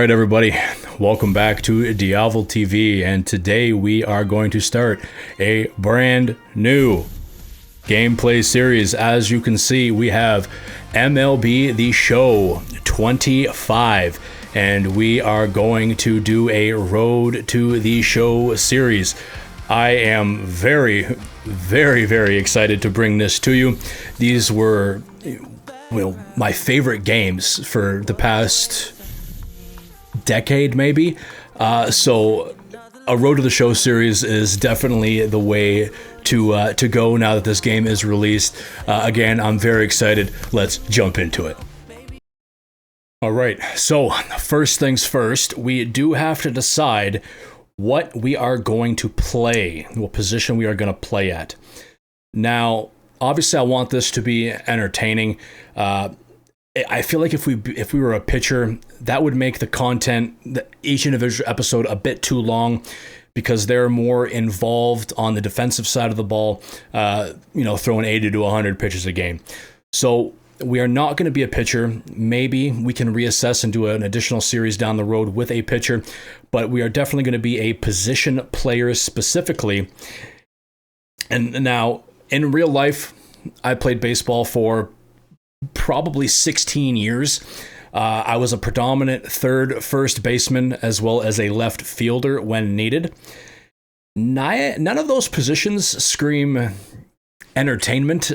right, everybody, welcome back to Diavel TV, and today we are going to start a brand new gameplay series. As you can see, we have MLB The Show 25, and we are going to do a Road to the Show series. I am very, very excited to bring this to you. These were, well, my favorite games for the past decade, maybe. So a Road to the Show series is definitely the way to go now that this game is released. Again, I'm very excited. Let's jump into it. All right, so first things first, we do have to decide what we are going to play, what position we are going to play at. Now, obviously, I want this to be entertaining. I feel like if we were a pitcher, that would make the content, each individual episode, a bit too long, because they're more involved on the defensive side of the ball, throwing 80 to 100 pitches a game. So we are not going to be a pitcher. Maybe we can reassess and do an additional series down the road with a pitcher, but we are definitely going to be a position player specifically. And now, in real life, I played baseball for probably 16 years. I was a predominant first baseman as well as a left fielder when needed. None of those positions scream entertainment.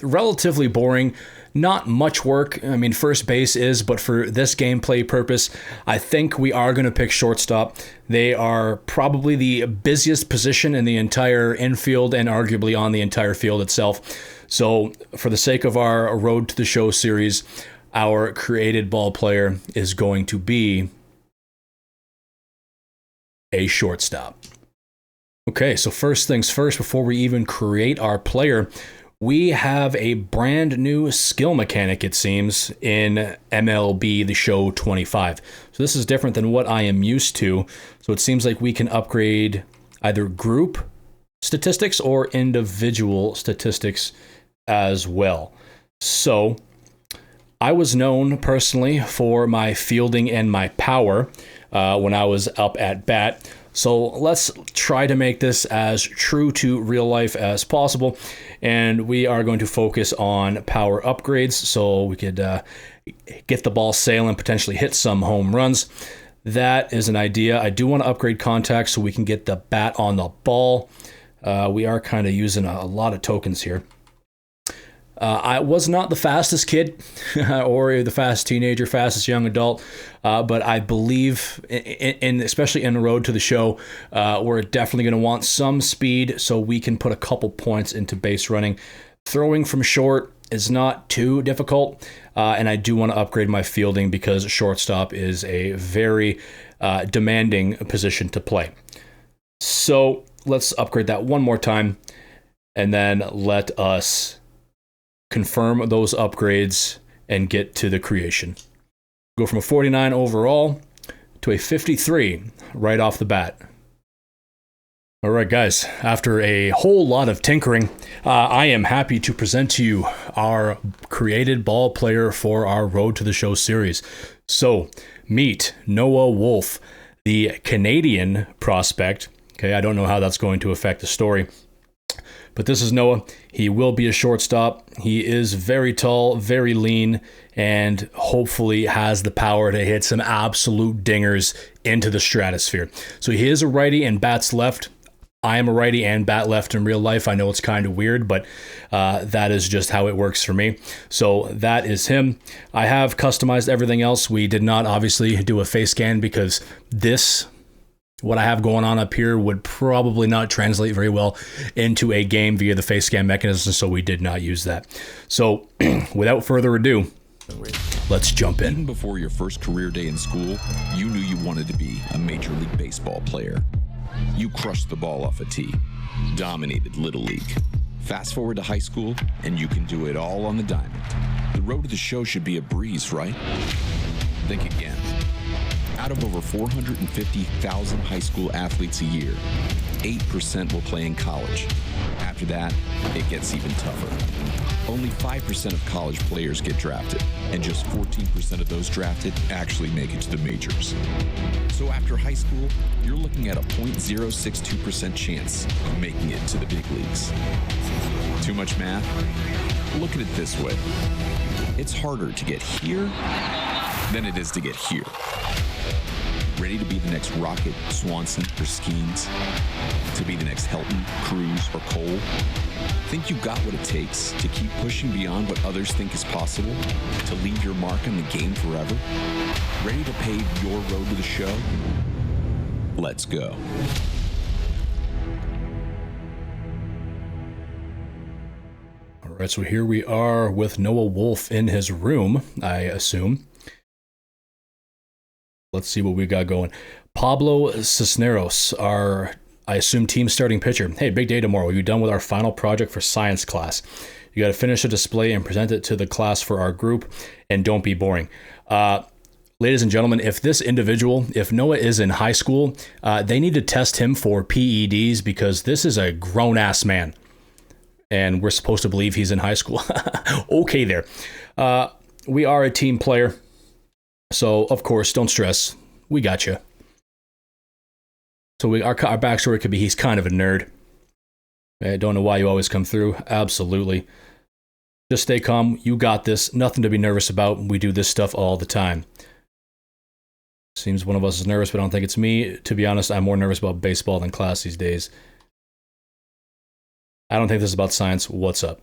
Relatively boring. Not much work. I mean, first base is, but for this gameplay purpose, I think we are going to pick shortstop. They are probably the busiest position in the entire infield and arguably on the entire field itself. So for the sake of our Road to the Show series, our created ball player is going to be a shortstop. Okay, so first things first, before we even create our player, we have a brand new skill mechanic, it seems, in MLB The Show 25. So this is different than what I am used to. So it seems like we can upgrade either group statistics or individual statistics as well. So I was known personally for my fielding and my power when I was up at bat. So let's try to make this as true to real life as possible. And we are going to focus on power upgrades so we could get the ball sailing, potentially hit some home runs. That is an idea. I do want to upgrade contact so we can get the bat on the ball. We are kind of using a lot of tokens here. I was not the fastest kid or the fastest teenager, fastest young adult, but I believe, especially in the Road to the Show, we're definitely going to want some speed so we can put a couple points into base running. Throwing from short is not too difficult, and I do want to upgrade my fielding because shortstop is a very demanding position to play. So let's upgrade that one more time, and then let us confirm those upgrades and get to the creation. Go from a 49 overall to a 53 right off the bat. All right, guys, after a whole lot of tinkering, I am happy to present to you our created ball player for our Road to the Show series. So, meet Noah Wolf, the Canadian prospect. Okay, I don't know how that's going to affect the story, but this is Noah. He will be a shortstop. He is very tall, very lean, and hopefully has the power to hit some absolute dingers into the stratosphere. So he is a righty and bats left. I am a righty and bat left in real life. I know it's kind of weird, but that is just how it works for me. So that is him. I have customized everything else. We did not obviously do a face scan because what I have going on up here would probably not translate very well into a game via the face scan mechanism, so we did not use that. So without further ado, let's jump in. Even before your first career day in school, you knew you wanted to be a Major League Baseball player. You crushed the ball off a tee, dominated Little League. Fast forward to high school, and you can do it all on the diamond. The Road to the Show should be a breeze, right? Think again. Out of over 450,000 high school athletes a year, 8% will play in college. After that, it gets even tougher. Only 5% of college players get drafted, and just 14% of those drafted actually make it to the majors. So after high school, you're looking at a 0.062% chance of making it to the big leagues. Too much math? Look at it this way. It's harder to get here than it is to get here. Ready to be the next Rocket, Swanson, or Skeens? To be the next Helton, Cruz, or Cole? Think you got what it takes to keep pushing beyond what others think is possible? To leave your mark on the game forever? Ready to pave your road to the show? Let's go. All right, so here we are with Noah Wolf in his room, I assume. Let's see what we got going. Pablo Cisneros, our, I assume, team starting pitcher. Hey, big day tomorrow. We're done with our final project for science class. You got to finish a display and present it to the class for our group, and don't be boring. Ladies and gentlemen, if this individual, if Noah is in high school, they need to test him for PEDs because this is a grown-ass man. And we're supposed to believe he's in high school. Okay there. We are a team player. So, of course, don't stress. We got you. So our backstory could be he's kind of a nerd. I don't know why you always come through. Absolutely. Just stay calm. You got this. Nothing to be nervous about. We do this stuff all the time. Seems one of us is nervous, but I don't think it's me. To be honest, I'm more nervous about baseball than class these days. I don't think this is about science. What's up? ...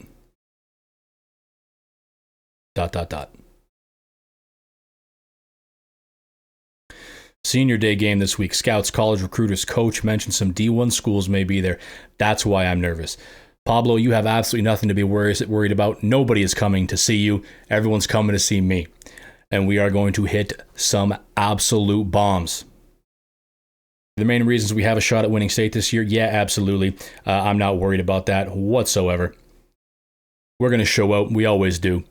Senior day game this week. Scouts, college recruiters, coach mentioned some D1 schools may be there. That's why I'm nervous. Pablo, you have absolutely nothing to be worried about. Nobody is coming to see you. Everyone's coming to see me. And we are going to hit some absolute bombs. The main reasons we have a shot at winning state this year? Yeah, absolutely. I'm not worried about that whatsoever. We're going to show out. We always do.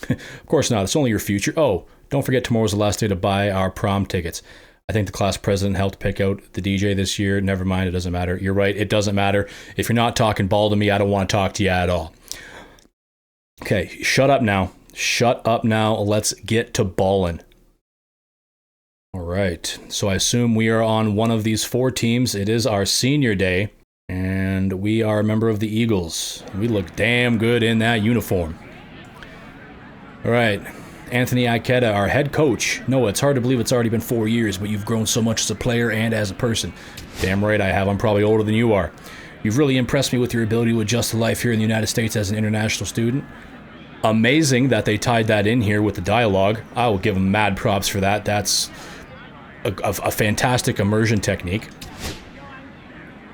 Of course not. It's only your future. Oh, don't forget tomorrow's the last day to buy our prom tickets. I think the class president helped pick out the DJ this year. Never mind. It doesn't matter. You're right. It doesn't matter. If you're not talking ball to me, I don't want to talk to you at all. Okay. Shut up now. Shut up now. Let's get to ballin'. All right. So I assume we are on one of these four teams. It is our senior day, and we are a member of the Eagles. We look damn good in that uniform. All right, Anthony Ikeda, our head coach. Noah, it's hard to believe it's already been 4 years, but you've grown so much as a player and as a person. Damn right I have. I'm probably older than you are. You've really impressed me with your ability to adjust to life here in the United States as an international student. Amazing that they tied that in here with the dialogue. I will give them mad props for that. That's a fantastic immersion technique.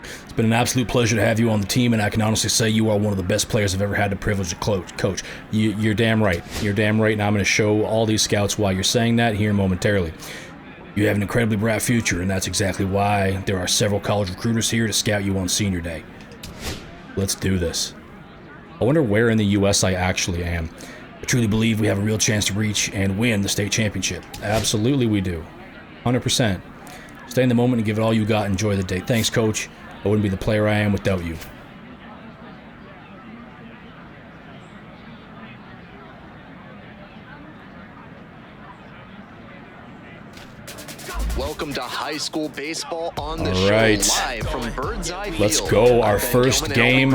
It's been an absolute pleasure to have you on the team, and I can honestly say you are one of the best players I've ever had the privilege to coach. You're damn right. You're damn right, and I'm going to show all these scouts why you're saying that here momentarily. You have an incredibly bright future, and that's exactly why there are several college recruiters here to scout you on senior day. Let's do this. I wonder where in the U.S. I actually am. I truly believe we have a real chance to reach and win the state championship. Absolutely we do. 100%. Stay in the moment and give it all you got. Enjoy the day. Thanks, Coach. I wouldn't be the player I am without you. Welcome to high school baseball on the All right. show live from Bird's Eye Field. Let's go. Our first game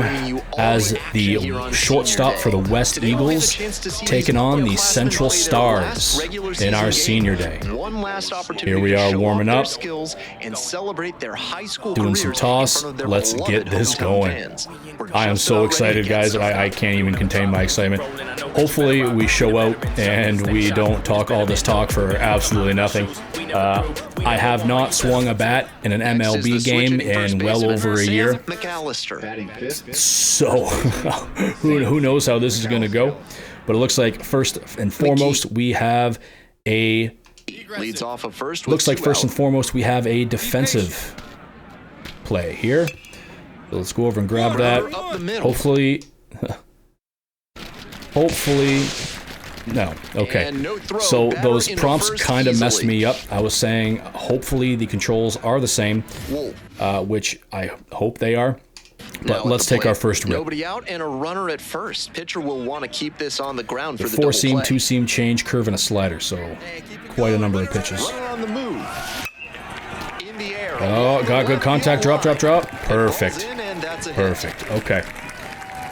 as the shortstop for the West Eagles, taking on the Central Stars in our senior day. One last opportunity Here we are to show warming off their up, skills and celebrate their high school doing some careers toss. in front of their Let's beloved get this hometown going. fans. We're I am just so about excited, ready to get guys. I can't even contain my excitement. Hopefully we show out and we don't talk all this talk for absolutely nothing. I have not swung a bat in an MLB game in well over a year. So who knows how this is going to go. But it looks like first and foremost we have a leads off of first. Looks like first and foremost we have a defensive play here. So let's go over and grab that. Hopefully No. Okay. And no throw, So batter those into prompts first kind of messed easily. me up. I was saying hopefully the controls are the same, which I hope they are. But Now at let's the take our plate, first rip. Nobody out and a runner at first. Pitcher will want to keep this on the ground for the double Four-seam, play. two-seam change, curve, and a slider. So quite a number of pitches. Runner on the move. In the air. Oh, got good contact. Drop. Perfect. In, and that's a hit. Perfect. Okay.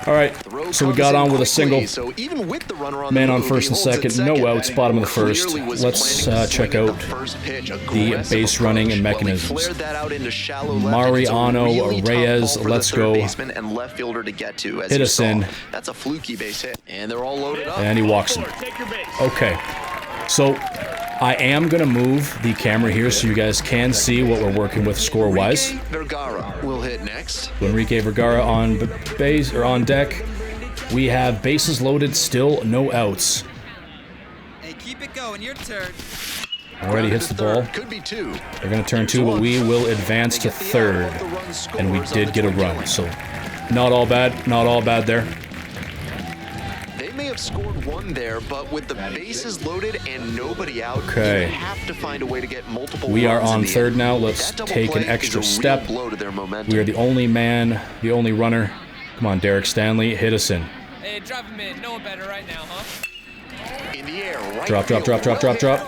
All right. Throw So we comes got in on with a quickly, single. So even with the runner on Man the on move, first he and holds at second. No outs. Bottom of the first. Clearly was Let's planning to check swing at out the first pitch, the aggressive base running and approach. Well, he mechanisms. flared that out into shallow left, and it's a Mariano really tough Reyes, ball for let's the third go. baseman and left fielder to get to. As Hit you us saw. in. That's a fluky base hit, and they're all loaded up. And he walks him. Okay. So I am going to move the camera here so you guys can see what we're working with score-wise. Enrique Vergara will hit next. Enrique Vergara on base or on deck. We have bases loaded, still no outs. Hey, keep it going. Your turn. Already hits the ball. Could be two. They're going to turn two, but we will advance to third. And we did get a run, so not all bad. Not all bad there. They may have scored one there, but with the bases loaded and nobody out, Okay. you have to find a way to get multiple We are runs in on the third inning. now. Let's That double take an play is extra a real step. blow to their momentum. We are the only man, the only runner. Come on, Derek Stanley, hit us in. Hey, drive him in. No one better right now, huh? In the air, right Drop. field, well hit. Drop.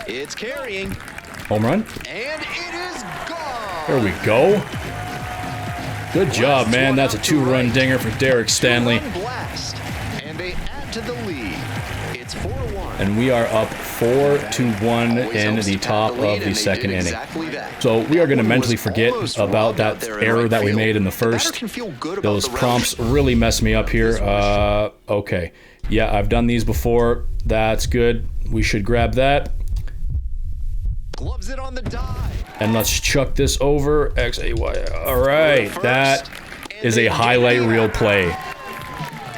It's carrying, Home run. and it is gone. There we go. Good job, man. That's a two-run dinger for Derek Stanley. Two-run blast, and they add to the lead. It's 4-1. And we are up 4-1 Always in helps the to pad top the lead, of the and they second did inning. exactly that. So we are going to That mentally was forget almost about robbed out that there in error right that we field. made in the The batter first. can feel good about Those the rally. prompts really mess me up here. Okay. Yeah, I've done these before. That's good. We should grab that. Gloves it on the dive. And let's chuck this over. X-A-Y. All right. That is a highlight reel play.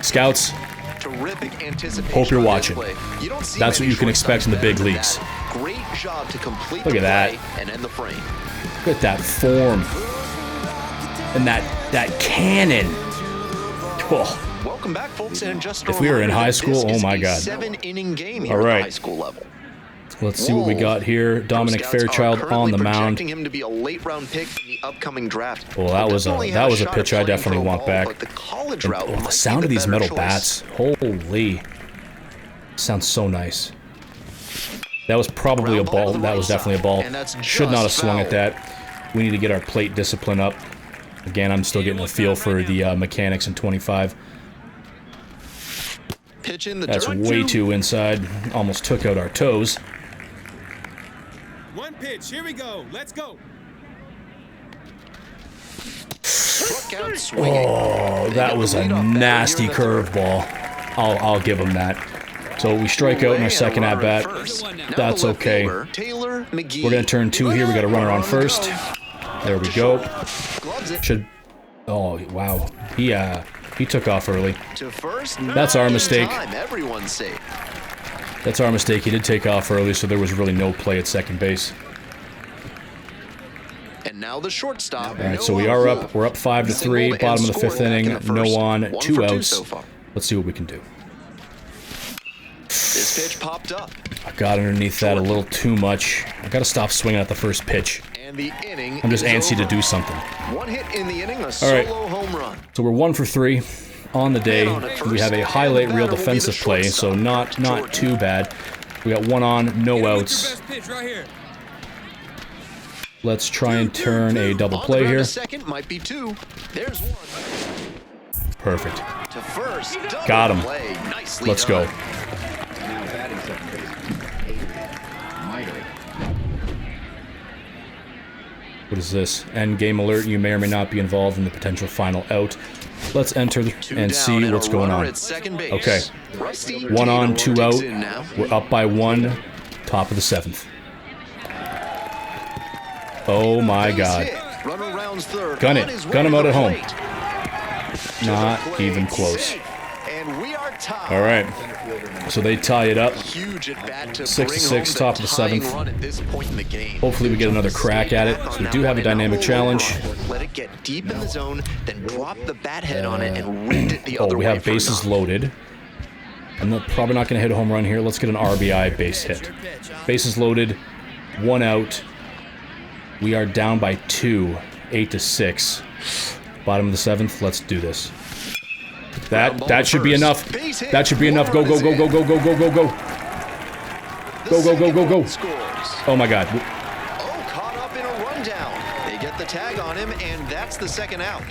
Scouts, Terrific anticipation. Hope you're on this watching. play. You don't see That's many what you can expect in the shortstops big better than leagues. that. Great job to complete Look the at that. play and end the frame. look at that form. And that cannon. Oh. Welcome back, folks. And just If we were in reminder high that school, this oh my is a God. 7-inning game here All at right. the high school level. Let's see what we got here. Dominic Pro Scouts are Fairchild on currently the mound. projecting him to be a late-round pick in the upcoming draft. Well, that He'll was definitely a have shot at I playing definitely pro want ball, back. But the college And, route oh, might the be sound the of these better metal choice. bats. Holy. Sounds so nice. That was probably a Ground ball ball. to the That right was definitely a side, ball. and that's Should not have just swung at foul. that. We need to get our plate discipline up. Again, I'm still getting a feel for the mechanics in 25. Pitch in the That's dirt. way too inside. Almost took out our toes. One pitch, here we go, let's go. Struck out swinging. Oh, They that get was the a lead off batter nasty here in the third. curveball. I'll give him that. So we strike out in our second at bat. That's okay. We're Taylor McGee. gonna turn two here. We got a runner on first. There we go. Gloves it Should. Oh wow. He took off early. to first. That's our Not in mistake. time. Everyone's safe. That's our mistake. He did take off early, so there was really no play at second base. And now the shortstop. All right, so we are up. We're up 5-3. Bottom of the fifth inning. No on. 2 outs. So far. Let's see what we can do. This pitch popped up, I got underneath that a little too much. I gotta stop swinging at the first pitch. and the inning. I'm just is antsy to over. do something. One hit in the inning, a right. solo home run. So we're 1 for 3 on the day. Man on at We have a first, highlight and the reel batter will be the defensive play, so shortstop, not Jordan. too bad. We got 1 on, no Hit him with your outs. best pitch right here. Let's try and turn a double On the play ground here. to second, might be 2. There's 1. Perfect. To first. Double Got him. play. Nicely Let's go. done. Now batting second base, Minor. What is this? End game alert. You may or may not be involved in the potential final out. Let's enter 2 and down see and what's a going runner on. at second base. Okay. Rusty 1 on, Taylor 2 out. digs in now. We're up by 1. Top of the 7th. Oh my Base God. hit. Runner rounds third. Gun On it. his Gun way him to out the at home. plate. Not Play even close. safe. And we are tied. All right. So they tie it up. Huge at bat to 6-6, bring home top of the tying 7th. run at this point in the game. Hopefully we get another crack at it. So we do have a dynamic challenge. Let it get deep in the zone, then drop the bat head on it and ripped it the other Oh, way. we have for a bases knock. loaded. Probably not going to hit a home run here. Let's get an RBI base hit. Bases loaded, 1 out. We are down by 2, 8-6. Bottom of the 7th. Let's do this. That should be enough. That should be enough. Go, go, go, go, go, go, go, go, go. Go, go, go, go, go. Oh my God. Oh, caught up in a rundown. They get the tag on him, and that's the 2nd out.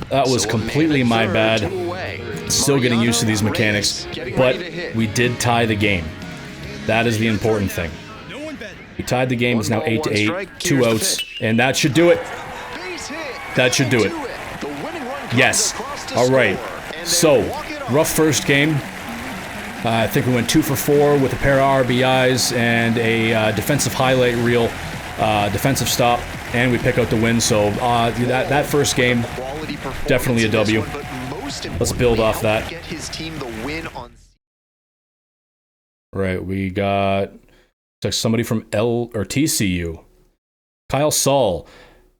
That was completely my bad. Still getting used to these mechanics, but we did tie the game. That is the important thing. We tied the game. It's now 8-8, 2 outs, and that should do it. That should do it. Yes. All right. So, rough first game. I think we went 2 for 4 with a pair of RBIs and a defensive highlight reel, defensive stop, and we pick out the win. So that first game, definitely a W. Let's build off that. Right, we got somebody from TCU. Kyle Saul.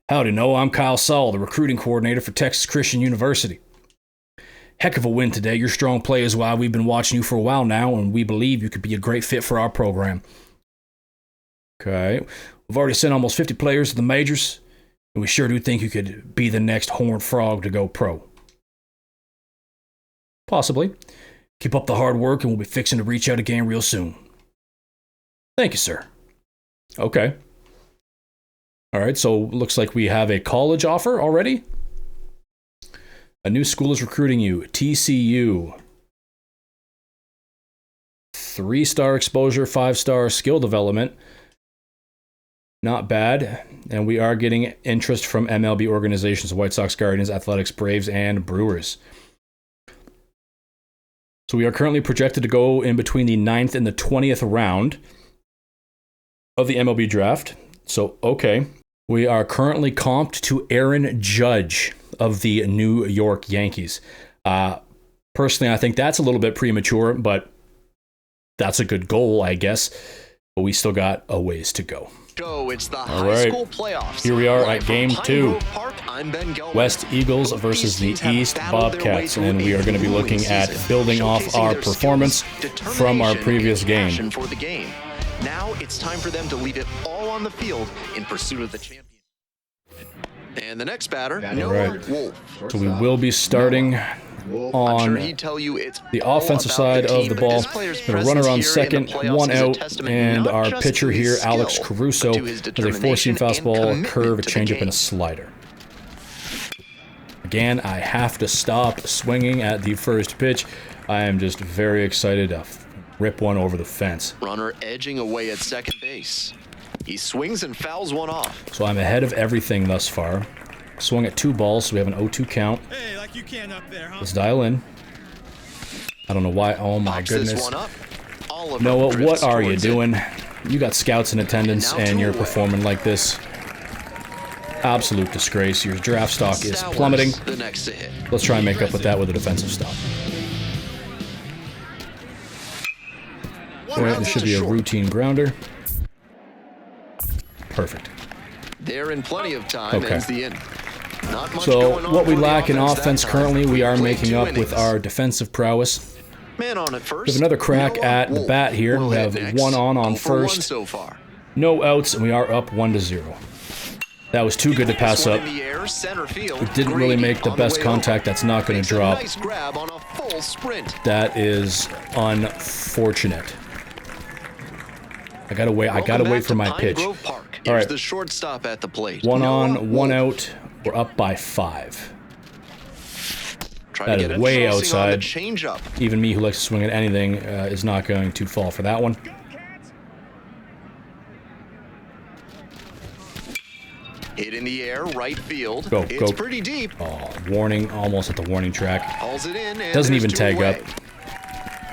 Howdy, no, I'm Kyle Saul, the recruiting coordinator for Texas Christian University. Heck of a win today. Your strong play is why we've been watching you for a while now, and we believe you could be a great fit for our program. Okay. We've already sent almost 50 players to the majors, and we sure do think you could be the next Horned Frog to go pro. Possibly. Keep up the hard work, and we'll be fixing to reach out again real soon. Thank you, sir. Okay. All right, so looks like we have a college offer already. A new school is recruiting you, TCU. 3-star exposure, 5-star skill development. Not bad. And we are getting interest from MLB organizations, White Sox, Guardians, Athletics, Braves, and Brewers. So we are currently projected to go in between the 9th and the 20th round of the MLB Draft. So, okay. We are currently comped to Aaron Judge of the New York Yankees. Personally, I think that's a little bit premature, but that's a good goal, I guess. But we still got a ways to go. It's the high school playoffs. Here we are at Game 2. West Eagles versus the East Bobcats. And we are going to be looking at building off our performance from our previous game. Now it's time for them to leave it all on the field in pursuit of the champion. And the next batter, Wolf. So we will be starting on the offensive side of the ball. Got a runner on second, 1 out, and our pitcher here, Alex Caruso, has a 4-seam fastball, curve, a changeup, and a slider. Again, I have to stop swinging at the first pitch. I am just very excited to rip one over the fence. Runner edging away at second base. He swings and fouls one off. So I'm ahead of everything thus far. Swung at 2 balls, so we have an 0-2 count. Hey, like you can up there, huh? Let's dial in. I don't know why. Oh my goodness. Noah, what are you doing? You got scouts in attendance and you're performing like this. Absolute disgrace. Your draft stock is plummeting. Let's try and make up with that with a defensive stop. Alright, this should be a routine grounder. Perfect. They're in plenty of time. Okay. Ends the inning. So what we lack in offense currently, we are making up with our defensive prowess. Man on at first. We have another crack at the bat here. We have 1 on first. No outs, and we are up 1-0. That was too good to pass up. We didn't really make the best contact. That's not going to drop. That is unfortunate. I gotta wait for my pitch. All right. The shortstop at the plate. 1 on, 1 out. We're up by 5. That is way outside. Even me, who likes to swing at anything, is not going to fall for that one. Hit in the air, right field. Go. It's pretty deep. Oh, warning, almost at the warning track. Hauls it in and doesn't even tag up.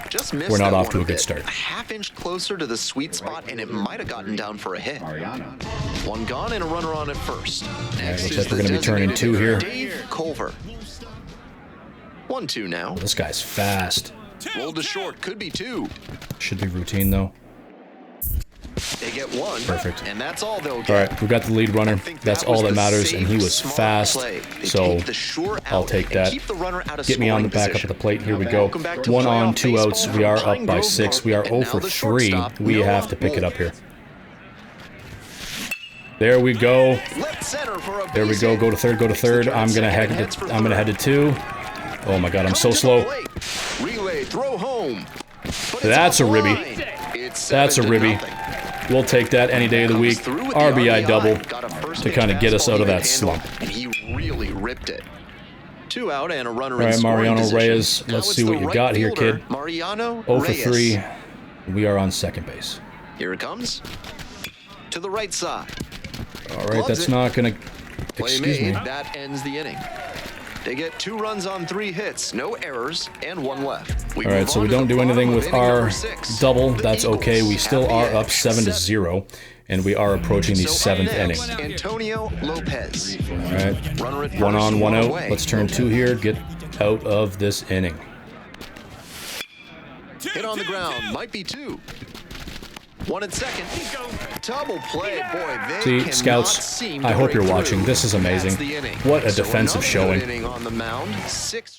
Just missed. We're not that off to one a good bit. start. A half-inch closer to the sweet spot, and it might have gotten down for a hit. 1 gone and a runner on at first. Alright, looks like we're going to be turning 2 here. Dave Culver. 1-2 now. Oh, this guy's fast. Rolled to short, could be 2. Should be routine, though. They get one. Perfect. And that's all they'll get. All right, we got the lead runner. That's all that matters, and he was fast, so I'll take that. Get me on the back up at the plate. Here we go. 1 on, 2 outs. We are up by 6. We are 0 for 3. We have to pick it up here. There we go. There we go. Go to third. Go to third. I'm gonna head to 2. Oh my God, I'm so slow. Relay throw home. That's a ribby. That's a ribby. We'll take that any day of the week. RBI double to kind of get us out of that slump. And he really ripped it. 2 out and a runner in scoring Mariano Reyes. Let's see what you got here, kid. Mariano 0 for 3. We are on second base. Here it comes. To the right side. All right, that's not gonna. Excuse me. That ends the inning. They get 2 runs on 3 hits, no errors, and 1 left. All right, so we don't do anything with our double. That's okay. We still are up 7-0, and we are approaching the 7th inning. Antonio Lopez. All right, 1 on, 1 out. Let's turn 2 here. Get out of this inning. Hit on the ground, might be 2. 1 and second. Double play, boy. See, scouts, I hope you're watching. This is amazing. What a defensive showing.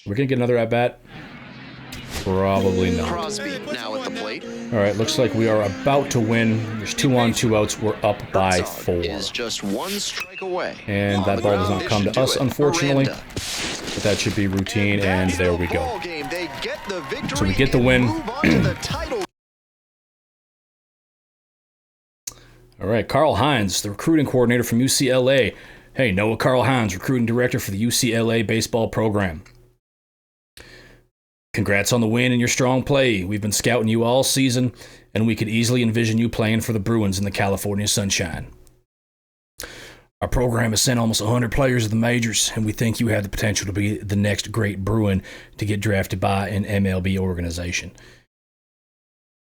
We're gonna get another at bat. Probably not. Crosby now at the plate. All right, looks like we are about to win. There's 2 on, 2 outs. We're up by 4. Is just 1 strike away. And that ball does not come to us, unfortunately. But that should be routine, and there we go. So we get the win. All right, Carl Hines, the recruiting coordinator from UCLA. Hey, Noah Carl Hines, recruiting director for the UCLA baseball program. Congrats on the win and your strong play. We've been scouting you all season, and we could easily envision you playing for the Bruins in the California sunshine. Our program has sent almost 100 players to the majors, and we think you have the potential to be the next great Bruin to get drafted by an MLB organization.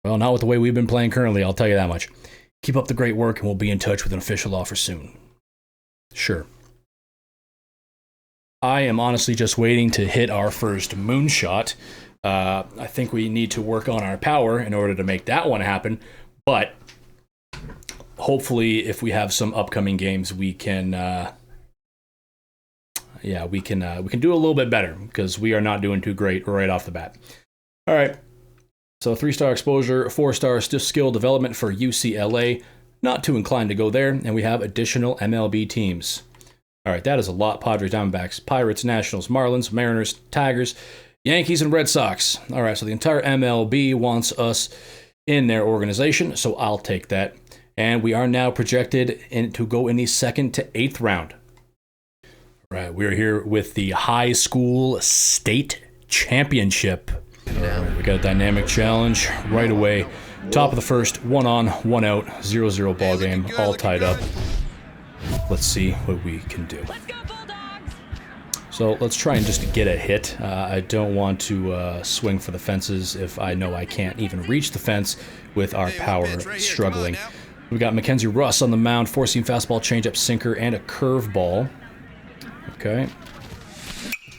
Well, not with the way we've been playing currently, I'll tell you that much. Keep up the great work, and we'll be in touch with an official offer soon. Sure. I am honestly just waiting to hit our first moonshot. I think we need to work on our power in order to make that one happen. But hopefully, if we have some upcoming games, we can, we can do a little bit better because we are not doing too great right off the bat. All right. So 3-star exposure, 4-star skill development for UCLA. Not too inclined to go there, and we have additional MLB teams. All right, that is a lot. Padres, Diamondbacks, Pirates, Nationals, Marlins, Mariners, Tigers, Yankees, and Red Sox. All right, so the entire MLB wants us in their organization, so I'll take that. And we are now projected to go in the 2nd to 8th round. All right, we're here with the high school state championship. All right, we got a dynamic challenge right away. Top of the first, 1 on, 1 out, 0-0 ball game, all tied up. Let's see what we can do. So let's try and just get a hit. I don't want to swing for the fences if I know I can't even reach the fence with our power struggling. We got Mackenzie Russ on the mound, 4-seam fastball, changeup, sinker, and a curveball. Okay.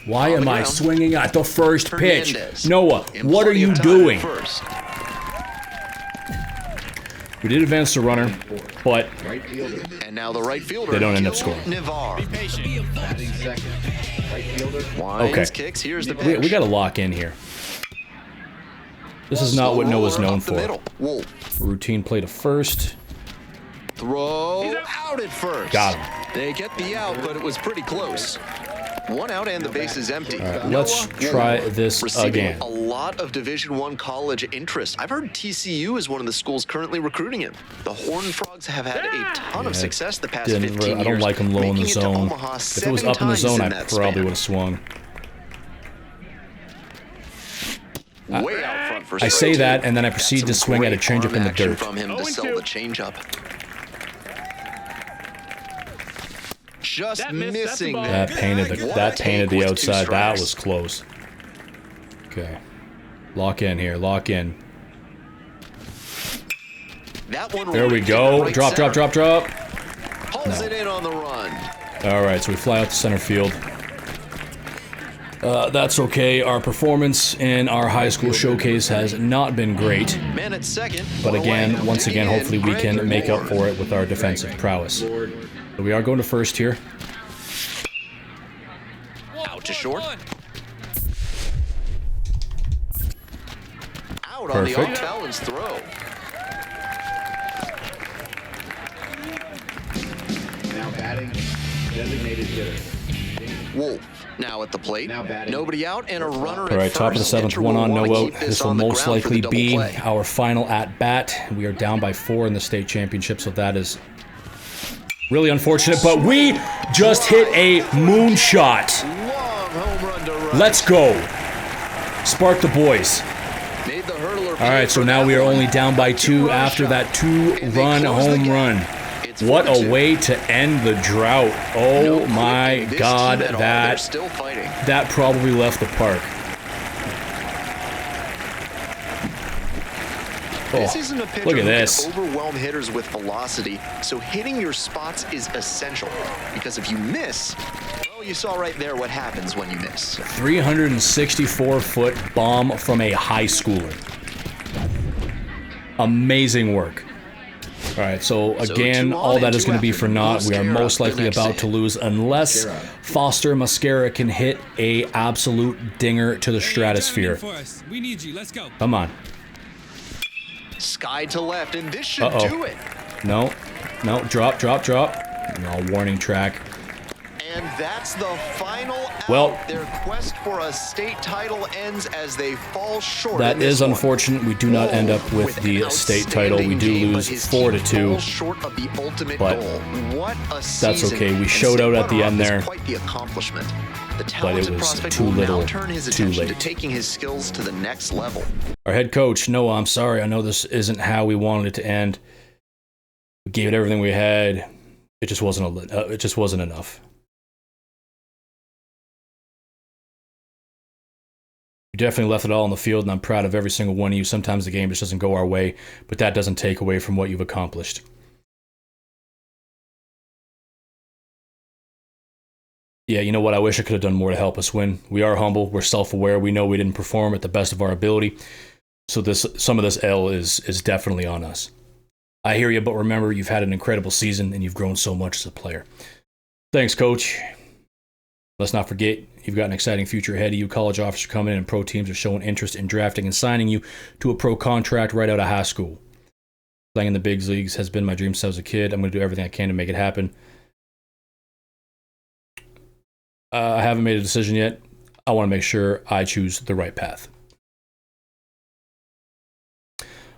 Why am I swinging at the first pitch? Noah, what are you doing? We did advance the runner, but and now the right fielder, they don't end up scoring. Okay. Kicks. Here's the pitch. We got to lock in here. This is not what Noah's known for. Routine play to first. Throw out at first. Got him. They get the out, but it was pretty close. 1 out and the base is empty. All right, let's try this again. A lot of Division I college interest. I've heard TCU is one of the schools currently recruiting him. The Horned Frogs have had a ton of success the past 15 years. I don't like him low in the zone. If it was up in the zone, I probably would have swung. Way out front for I say that, and then I proceed to swing at a changeup in the dirt. From him to sell the changeup. Just missing that painted the outside. That was close. Okay. Lock in here. Lock in. There we go. Drop. Pulls it in on the run. All right, so we fly out to center field. That's okay. Our performance in our high school showcase has not been great. Man at second. But again, once again, hopefully we can make up for it with our defensive prowess. So we are going to first here. Out to short. Out Perfect. on the off-balance throw. Now batting, designated hitter. Wolf now at the plate. Nobody out and a runner at All right, top of the first. seventh, Pitcher one will on, no wanna out. keep This will on the most ground for the likely double be play. our final at bat. We are down by 4 in the state championship, so that is really unfortunate. But we just hit a moonshot. Long home run to right. Let's go. Spark the boys. Made the hurdler All right, so now we are only down by 2 after that 2-run home run. What a way to end the drought. Oh my God, that probably left the park. This isn't a pitcher look at who this. can overwhelm hitters with velocity, so hitting your spots is essential. Because if you miss, well, you saw right there what happens when you miss. 364-foot bomb from a high schooler. Amazing work. All right, so again, two on all that and is two going to be after. for naught. We are Mascara most likely the next about to hit. lose unless Foster Mascara can hit a absolute dinger to the stratosphere. We need you. Let's go. Come on. Sky to left, and this should Uh-oh. do it. No, drop. No, warning track. And that's the final out. Well, their quest for a state title ends as they fall short. That in this is one. unfortunate. We do not end up with the an state title. We outstanding do game, lose but his 4-2. team falls short of the ultimate But goal. What a that's season. okay. We And showed out at the state end runner-up there. is Quite the accomplishment. The But it talented was prospect too will little, now turn his too attention to late. taking his skills to the next level. Our head coach, Noah, I'm sorry. I know this isn't how we wanted it to end. We gave it everything we had. It just wasn't enough. You definitely left it all on the field, and I'm proud of every single one of you. Sometimes the game just doesn't go our way, but that doesn't take away from what you've accomplished. Yeah, you know what? I wish I could have done more to help us win. We are humble. We're self-aware. We know we didn't perform at the best of our ability. So some of this L is definitely on us. I hear you, but remember, you've had an incredible season, and you've grown so much as a player. Thanks, Coach. Let's not forget, you've got an exciting future ahead of you. College offers are coming in, and pro teams are showing interest in drafting and signing you to a pro contract right out of high school. Playing in the big leagues has been my dream since I was a kid. I'm going to do everything I can to make it happen. I haven't made a decision yet. I want to make sure I choose the right path.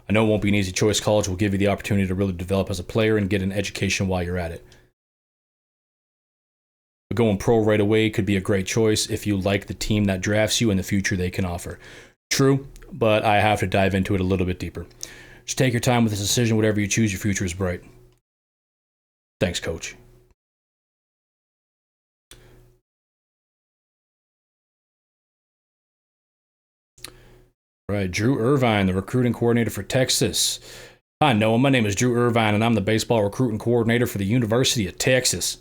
I know it won't be an easy choice. College will give you the opportunity to really develop as a player and get an education while you're at it. But going pro right away could be a great choice if you like the team that drafts you and the future they can offer. True, but I have to dive into it a little bit deeper. Just take your time with this decision. Whatever you choose, your future is bright. Thanks, Coach. All right, Drew Irvine, the recruiting coordinator for Texas. Hi, Noah. My name is Drew Irvine, and I'm the baseball recruiting coordinator for the University of Texas.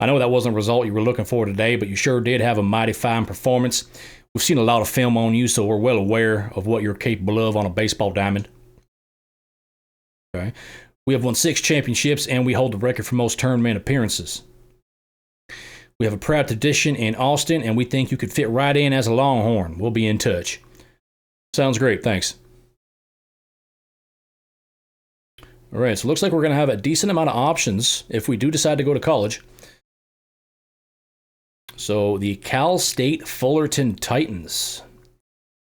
I know that wasn't a result you were looking for today, but you sure did have a mighty fine performance. We've seen a lot of film on you, so we're well aware of what you're capable of on a baseball diamond. Okay. We have won 6 championships, and we hold the record for most tournament appearances. We have a proud tradition in Austin, and we think you could fit right in as a Longhorn. We'll be in touch. Sounds great, thanks. All right, so it looks like we're going to have a decent amount of options if we do decide to go to college. So the Cal State Fullerton Titans,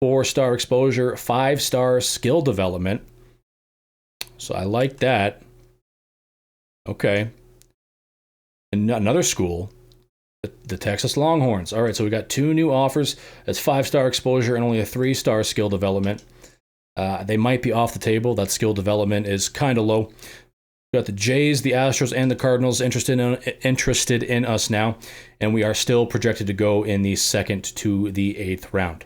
4-star exposure, 5-star skill development. So I like that. Okay. And another school, the Texas Longhorns. All right, so we got 2 new offers. That's 5-star exposure and only a 3-star skill development. They might be off the table. That skill development is kind of low. We got the Jays, the Astros, and the Cardinals interested in us now, and we are still projected to go in the 2nd to the 8th round.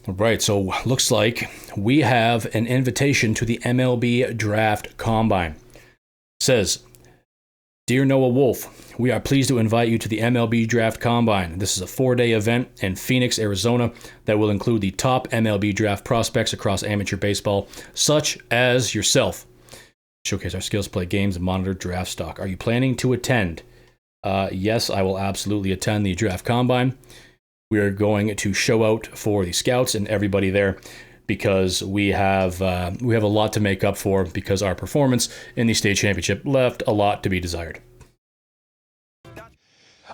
All right, so looks like we have an invitation to the MLB Draft Combine. It says, Dear Noah Wolf, we are pleased to invite you to the MLB Draft Combine. This is a 4-day event in Phoenix, Arizona that will include the top MLB Draft prospects across amateur baseball, such as yourself. Showcase our skills, play games, and monitor draft stock. Are you planning to attend? Yes, I will absolutely attend the Draft Combine. We are going to show out for the scouts and everybody there because we have a lot to make up for because our performance in the state championship left a lot to be desired.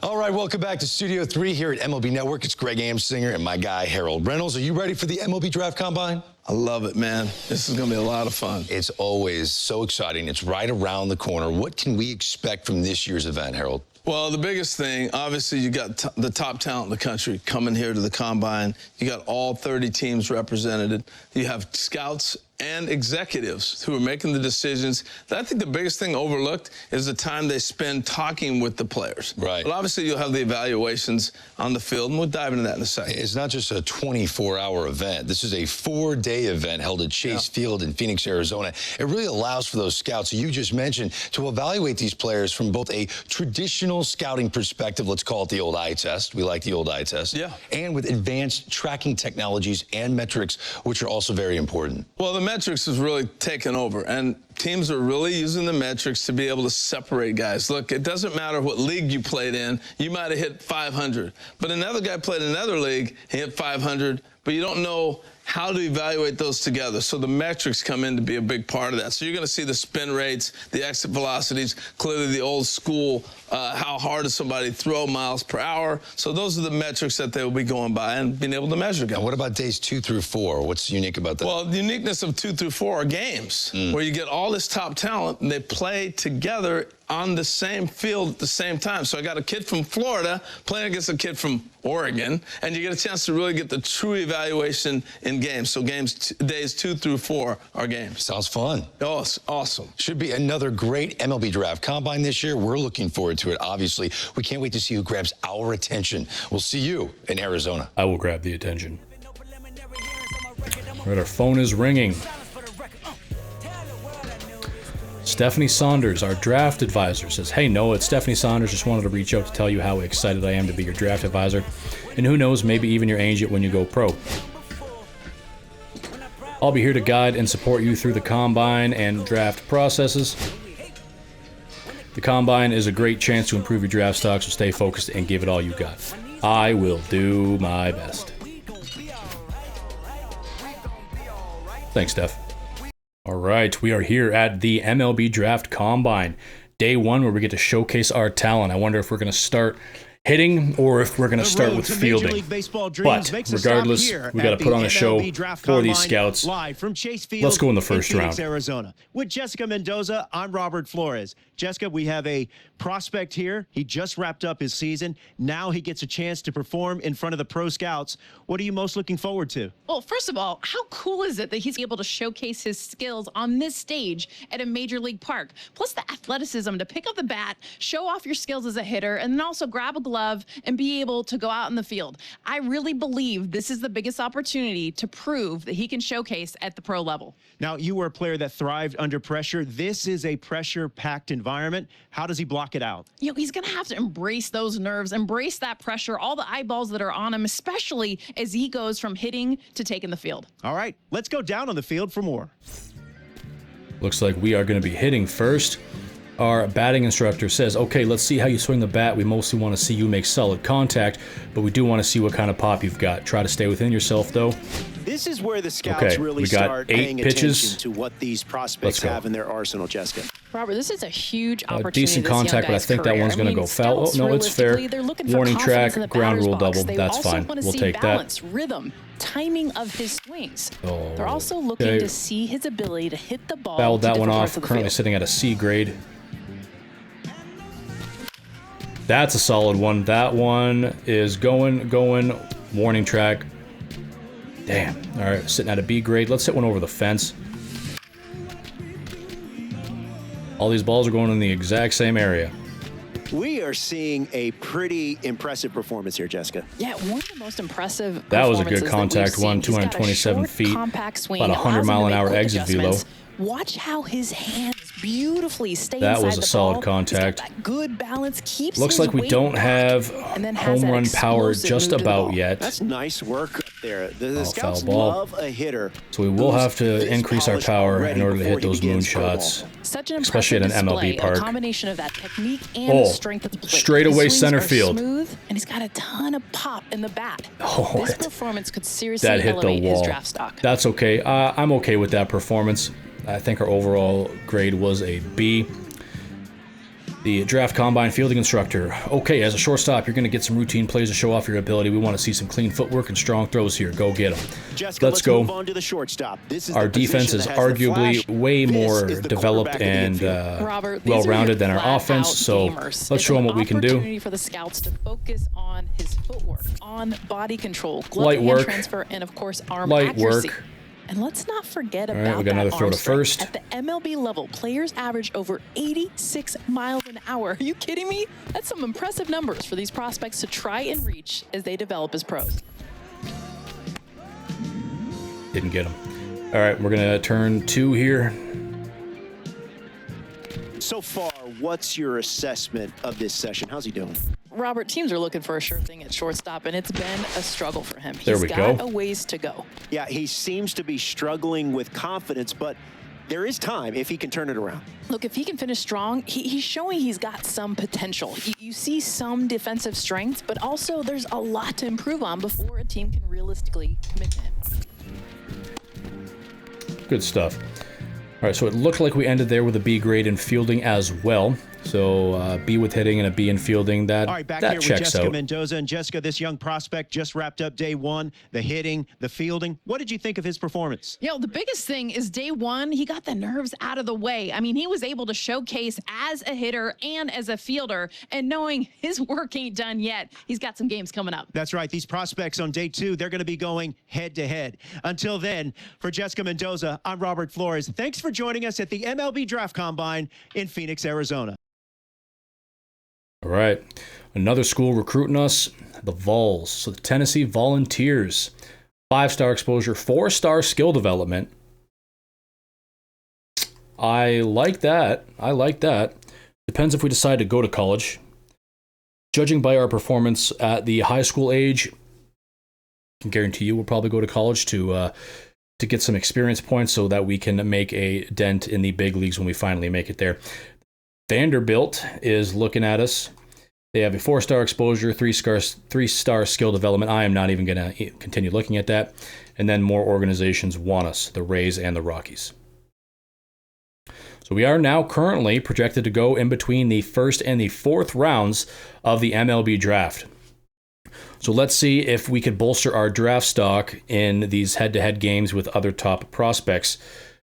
All right, welcome back to Studio 3 here at MLB Network. It's Greg Amsinger and my guy, Harold Reynolds. Are you ready for the MLB Draft Combine? I love it, man. This is going to be a lot of fun. It's always so exciting. It's right around the corner. What can we expect from this year's event, Harold? Well, the biggest thing, obviously, you got the top talent in the country coming here to the Combine. You got all 30 teams represented. You have scouts and executives who are making the decisions. I think the biggest thing overlooked is the time they spend talking with the players. Right. But obviously, you'll have the evaluations on the field, and we'll dive into that in a second. It's not just a 24-hour event. This is a 4-day event held at Chase Field in Phoenix, Arizona. It really allows for those scouts you just mentioned to evaluate these players from both a traditional scouting perspective, let's call it the old eye test. We like the old eye test. Yeah. And with advanced tracking technologies and metrics, which are also very important. Well, the metrics has really taken over, and teams are really using the metrics to be able to separate guys. Look, it doesn't matter what league you played in. You might have hit 500, but another guy played in another league, he hit 500, but you don't know how to evaluate those together. So the metrics come in to be a big part of that. So you're going to see the spin rates, the exit velocities, clearly the old school, how hard does somebody throw miles per hour. So those are the metrics that they will be going by and being able to measure guys. And what about days 2 through 4? What's unique about that? Well, the uniqueness of 2 through 4 are games where you get all this top talent and they play together on the same field at the same time. So I got a kid from Florida playing against a kid from Oregon, and you get a chance to really get the true evaluation in games. So days 2 through 4 are games. Sounds fun. Oh, it's awesome. Should be another great MLB Draft Combine this year. We're looking forward to it, obviously. We can't wait to see who grabs our attention. We'll see you in Arizona. I will grab the attention. All right, our phone is ringing. Stephanie Saunders, our draft advisor, says, "Hey Noah, it's Stephanie Saunders. Just wanted to reach out to tell you how excited I am to be your draft advisor. And who knows, maybe even your agent when you go pro. I'll be here to guide and support you through the combine and draft processes. The combine is a great chance to improve your draft stock, so stay focused and give it all you got. I will do my best." Thanks, Steph. All right, we are here at the MLB Draft Combine, day 1, where we get to showcase our talent. I wonder if we're going to start hitting or if we're going to start with fielding. But regardless, we got to put on a show for these scouts. Live from Chase Field. Let's go in the first Phoenix, round. Arizona. With Jessica Mendoza, I'm Robert Flores. Jessica, we have a prospect here. He just wrapped up his season. Now he gets a chance to perform in front of the pro scouts. What are you most looking forward to? Well, first of all, how cool is it that he's able to showcase his skills on this stage at a major league park? Plus the athleticism to pick up the bat, show off your skills as a hitter, and then also grab a glove and be able to go out in the field. I really believe this is the biggest opportunity to prove that he can showcase at the pro level. Now, you were a player that thrived under pressure. This is a pressure-packed environment. How does he block it out? You know, he's going to have to embrace those nerves, embrace that pressure, all the eyeballs that are on him, especially as he goes from hitting to taking the field. All right, let's go down on the field for more. Looks like we are going to be hitting first. Our batting instructor says, "Okay, let's see how you swing the bat. We mostly want to see you make solid contact, but we do want to see what kind of pop you've got. Try to stay within yourself, though." This is where the scouts really start paying attention to what these prospects have in their arsenal, Jessica. Robert, this is a huge opportunity. Decent contact, but I think that one's going to go foul. Oh, no, it's fair. Warning track, ground rule double. That's fine. We'll take that. Rhythm, timing of his swings. Oh, they're also looking to see his ability to hit the ball. Fouled that one off. Currently sitting at a C grade. That's a solid one. That one is going. Warning track. Damn. All right, sitting at a B grade. Let's hit one over the fence. All these balls are going in the exact same area. We are seeing a pretty impressive performance here, Jessica. Yeah, one of the most impressive. That was a good contact one, 227 feet, compact swing, about 100 mile an hour exit velo. Watch how his hands beautifully stay That inside was a the solid ball. contact. He's got that good balance, keeps Looks his like we weight don't back, have and then has home that run power explosive just move to the about ball. yet. That's nice work up there. The Oh, scouts foul ball. love a hitter. So we will have to increase our power in order to hit those moon moonshots. shots. Such an Especially impressive at an display, MLB park. A combination of that technique and Oh, the strength of the plate. straight His away swings center are field. Smooth, and he's got a ton of pop in the bat. Oh, this it- performance could seriously That hit the elevate his wall. draft stock. That's okay. I'm okay with that performance. I think our overall grade was a B. The draft combine fielding instructor. Okay, as a shortstop, you're going to get some routine plays to show off your ability. We want to see some clean footwork and strong throws here. Go get them. Jessica, Let's go. move on to the shortstop. This is Our the position defense is that has the arguably flash. way This more is the developed quarterback of the and infield. Robert, these are well-rounded your than our flat-out offense. So gamers. let's show them what we can do. Opportunity for the scouts to focus on his footwork, on body control, glove Light hand work. transfer, and of course arm Light accuracy. work. And let's not forget right, about we got that another throw arm to strength. first. At the MLB level, players average over 86 miles an hour. Are you kidding me? That's some impressive numbers for these prospects to try and reach as they develop as pros. Didn't get him. All right, we're going to turn 2 here. So far, what's your assessment of this session? How's he doing? Robert, teams are looking for a sure thing at shortstop, and it's been a struggle for him. There He's we got go. a ways to go. Yeah, he seems to be struggling with confidence, but there is time if he can turn it around. Look, if he can finish strong, he's showing he's got some potential. You see some defensive strengths, but also there's a lot to improve on before a team can realistically commit to him. Good stuff. All right, so it looked like we ended there with a B grade in fielding as well. So B with hitting and a B in fielding. That All right, back that here with checks Jessica out. Mendoza. And Jessica, this young prospect just wrapped up day 1, the hitting, the fielding. What did you think of his performance? The biggest thing is day 1, he got the nerves out of the way. I mean, he was able to showcase as a hitter and as a fielder, and knowing his work ain't done yet, he's got some games coming up. That's right. These prospects on day 2, they're going to be going head-to-head. Until then, for Jessica Mendoza, I'm Robert Flores. Thanks for joining us at the MLB Draft Combine in Phoenix, Arizona. All right, another school recruiting us, the Vols. So the Tennessee Volunteers. 5-star exposure, 4-star skill development. I like that. Depends if we decide to go to college. Judging by our performance at the high school age, I can guarantee you we'll probably go to college to get some experience points so that we can make a dent in the big leagues when we finally make it there. Vanderbilt is looking at us. They have a 4-star exposure, 3-star skill development. I am not even going to continue looking at that. And then more organizations want us, the Rays and the Rockies. So we are now currently projected to go in between the 1st and the 4th rounds of the MLB Draft. So let's see if we could bolster our draft stock in these head-to-head games with other top prospects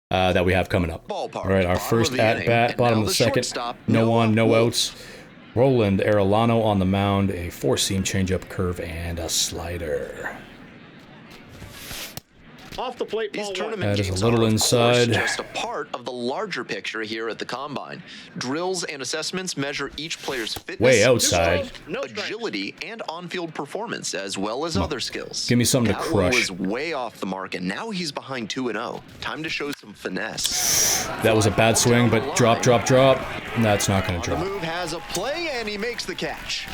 that we have coming up. Ballpark. All right, our Bottom first of the at inning. bat, And bottom now of the the second. shortstop, No on, no Noah outs. Roland Arellano on the mound, a 4-seam changeup, curve, and a slider. Off the plate, These ball 1. tournament That is a games little are, of inside. course, just a part of the larger picture here at the Combine. Drills and assessments measure each player's fitness, Way outside. agility, and on-field performance, as well as other skills. Give me something to Diavel crush. was way off the mark, and now he's behind 2-0. Time to show some finesse. That was a bad swing, but drop. That's not going to The drop. move has a play, and he makes the catch.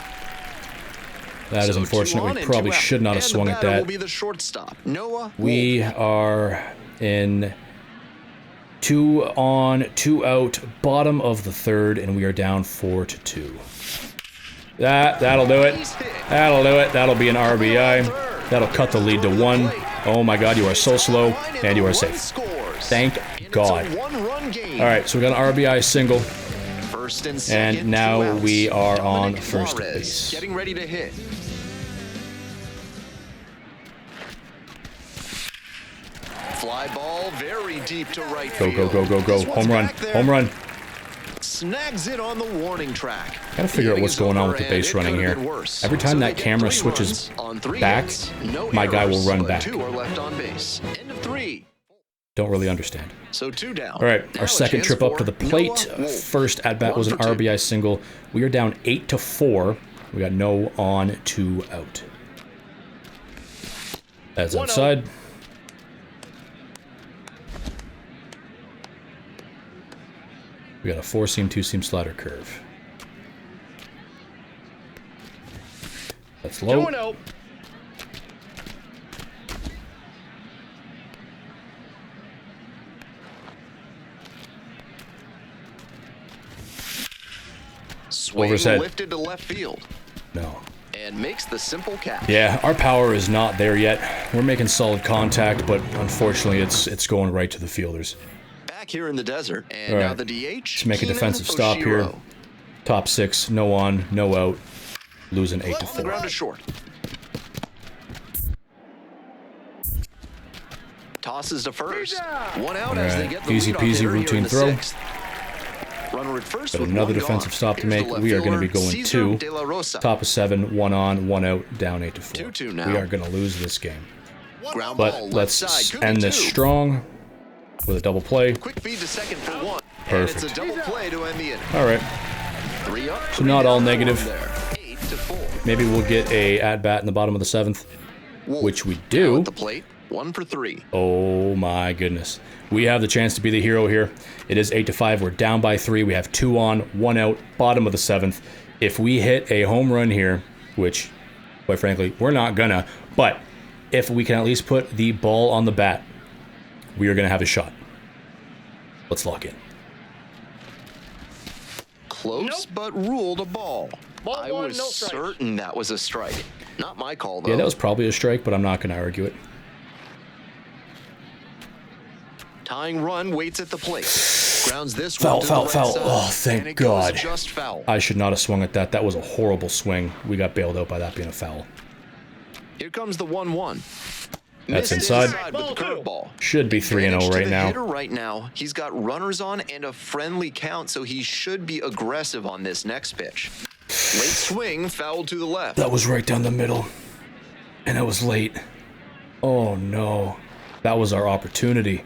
That is So unfortunate. 2 on We and probably 2 out. should not have And swung the at batter will that. be the shortstop, Noah We are in 2 on, 2 out, bottom of the 3rd, and we are down 4-2. That'll do it. That'll be an RBI. That'll cut the lead to 1. Oh my God, you are so slow, and you are safe. Thank God. All right, so we got an RBI single, First and second, and now 2 outs. we are on Dominic first Flores base. Getting ready to hit. Fly ball very deep to right Go. field. This one's Home run. back there. Home run. Snags it on the warning track. Gotta figure out The what's inning is going on over with the and base it running could have here. been worse. Every time So that they get camera 3 switches runs on 3 back, hits, no my guy will errors, run but back. 2 are left on base. End of 3. Don't really understand. So 2 down. All right, Now our a second chance trip up for to the plate. Noah Wolf. First at bat was an 1 for 2. RBI single. We are down 8-4. We got no on, 2 out. That's 1-0. outside. We got a 4-seam, 2-seam slider curve. That's low. 2-0. Swing Overset. lifted to left field. No. And makes the simple catch. Yeah, our power is not there yet. We're making solid contact, but unfortunately it's going right to the fielders. Back here in the desert. And All now right. the DH. Let's make a Keenan defensive stop here. Oshiro. Top 6, no on, no out. Losing 8 to On the 4. ground to short. Tosses to first. One out as they get the Easy leadoff peasy hitter here routine in the throw. 6th. Runner at first Got with another one defensive gone. stop to Here's the make. left We are going to be fielder, going Cesar 2. De La Rosa. Top of 7, 1 on, 1 out, down 8 to 4. 2-2 now. We are going to lose this game. Ground ball, But left let's side, could be end this 2. strong with a double play. Quick feed to second for 1. Perfect. And it's a double play to end the inning. All right. 3 up. So not all negative. 8 to 4. Maybe we'll get a at-bat in the bottom of the 7th, Wolf. which we Now do. at the plate. 1 for 3. Oh my goodness. We have the chance to be the hero here. It is 8 to 5. We're down by 3. We have 2 on, 1 out, bottom of the 7th. If we hit a home run here, which, quite frankly, we're not gonna, but if we can at least put the ball on the bat, we are gonna have a shot. Let's lock in. Close, but ruled a ball. I one, was no strikes. certain that was a strike. Not my call, though. Yeah, that was probably a strike, but I'm not gonna argue it. Tying run waits at the plate. Grounds this Foul, one to foul, the right foul. side, Oh, and thank it God. goes just foul. I should not have swung at that. That was a horrible swing. We got bailed out by that being a foul. Here comes the 1-1. That's Missed inside. with the curveball. Should be 3-0 Advantage to right the now. hitter right now. He's got runners on and a friendly count, so he should be aggressive on this next pitch. Late swing, foul to the left. That was right down the middle. And it was late. Oh no. That was our opportunity.